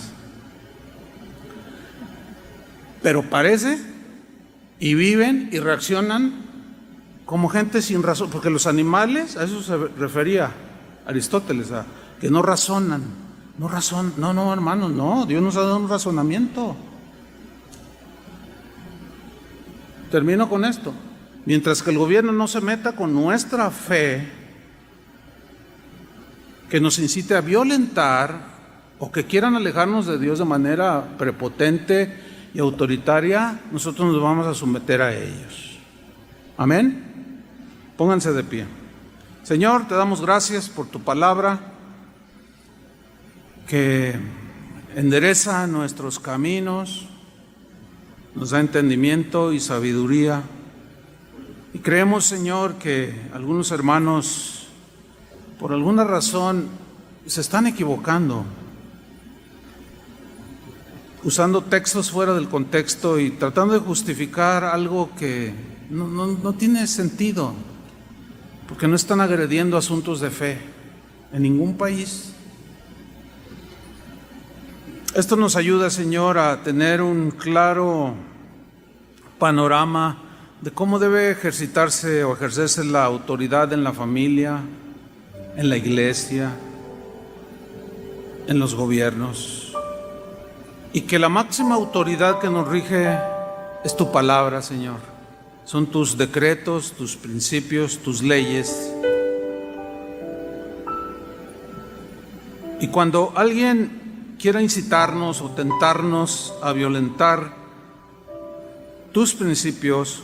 pero parece y viven y reaccionan como gente sin razón, porque los animales, a eso se refería Aristóteles, a que no razonan, no, hermanos, no, Dios nos ha dado un razonamiento. Termino con esto. Mientras que el gobierno no se meta con nuestra fe, que nos incite a violentar o que quieran alejarnos de Dios de manera prepotente y autoritaria, nosotros nos vamos a someter a ellos. Amén. Pónganse de pie. Señor, te damos gracias por tu palabra que endereza nuestros caminos, nos da entendimiento y sabiduría. Y creemos, Señor, que algunos hermanos, por alguna razón, se están equivocando, usando textos fuera del contexto y tratando de justificar algo que no tiene sentido, porque no están agrediendo asuntos de fe en ningún país. Esto nos ayuda, Señor, a tener un claro panorama de cómo debe ejercitarse o ejercerse la autoridad en la familia, en la iglesia, en los gobiernos, y que la máxima autoridad que nos rige es tu palabra, Señor. Son tus decretos, tus principios, tus leyes. Y cuando alguien quiera incitarnos o tentarnos a violentar tus principios,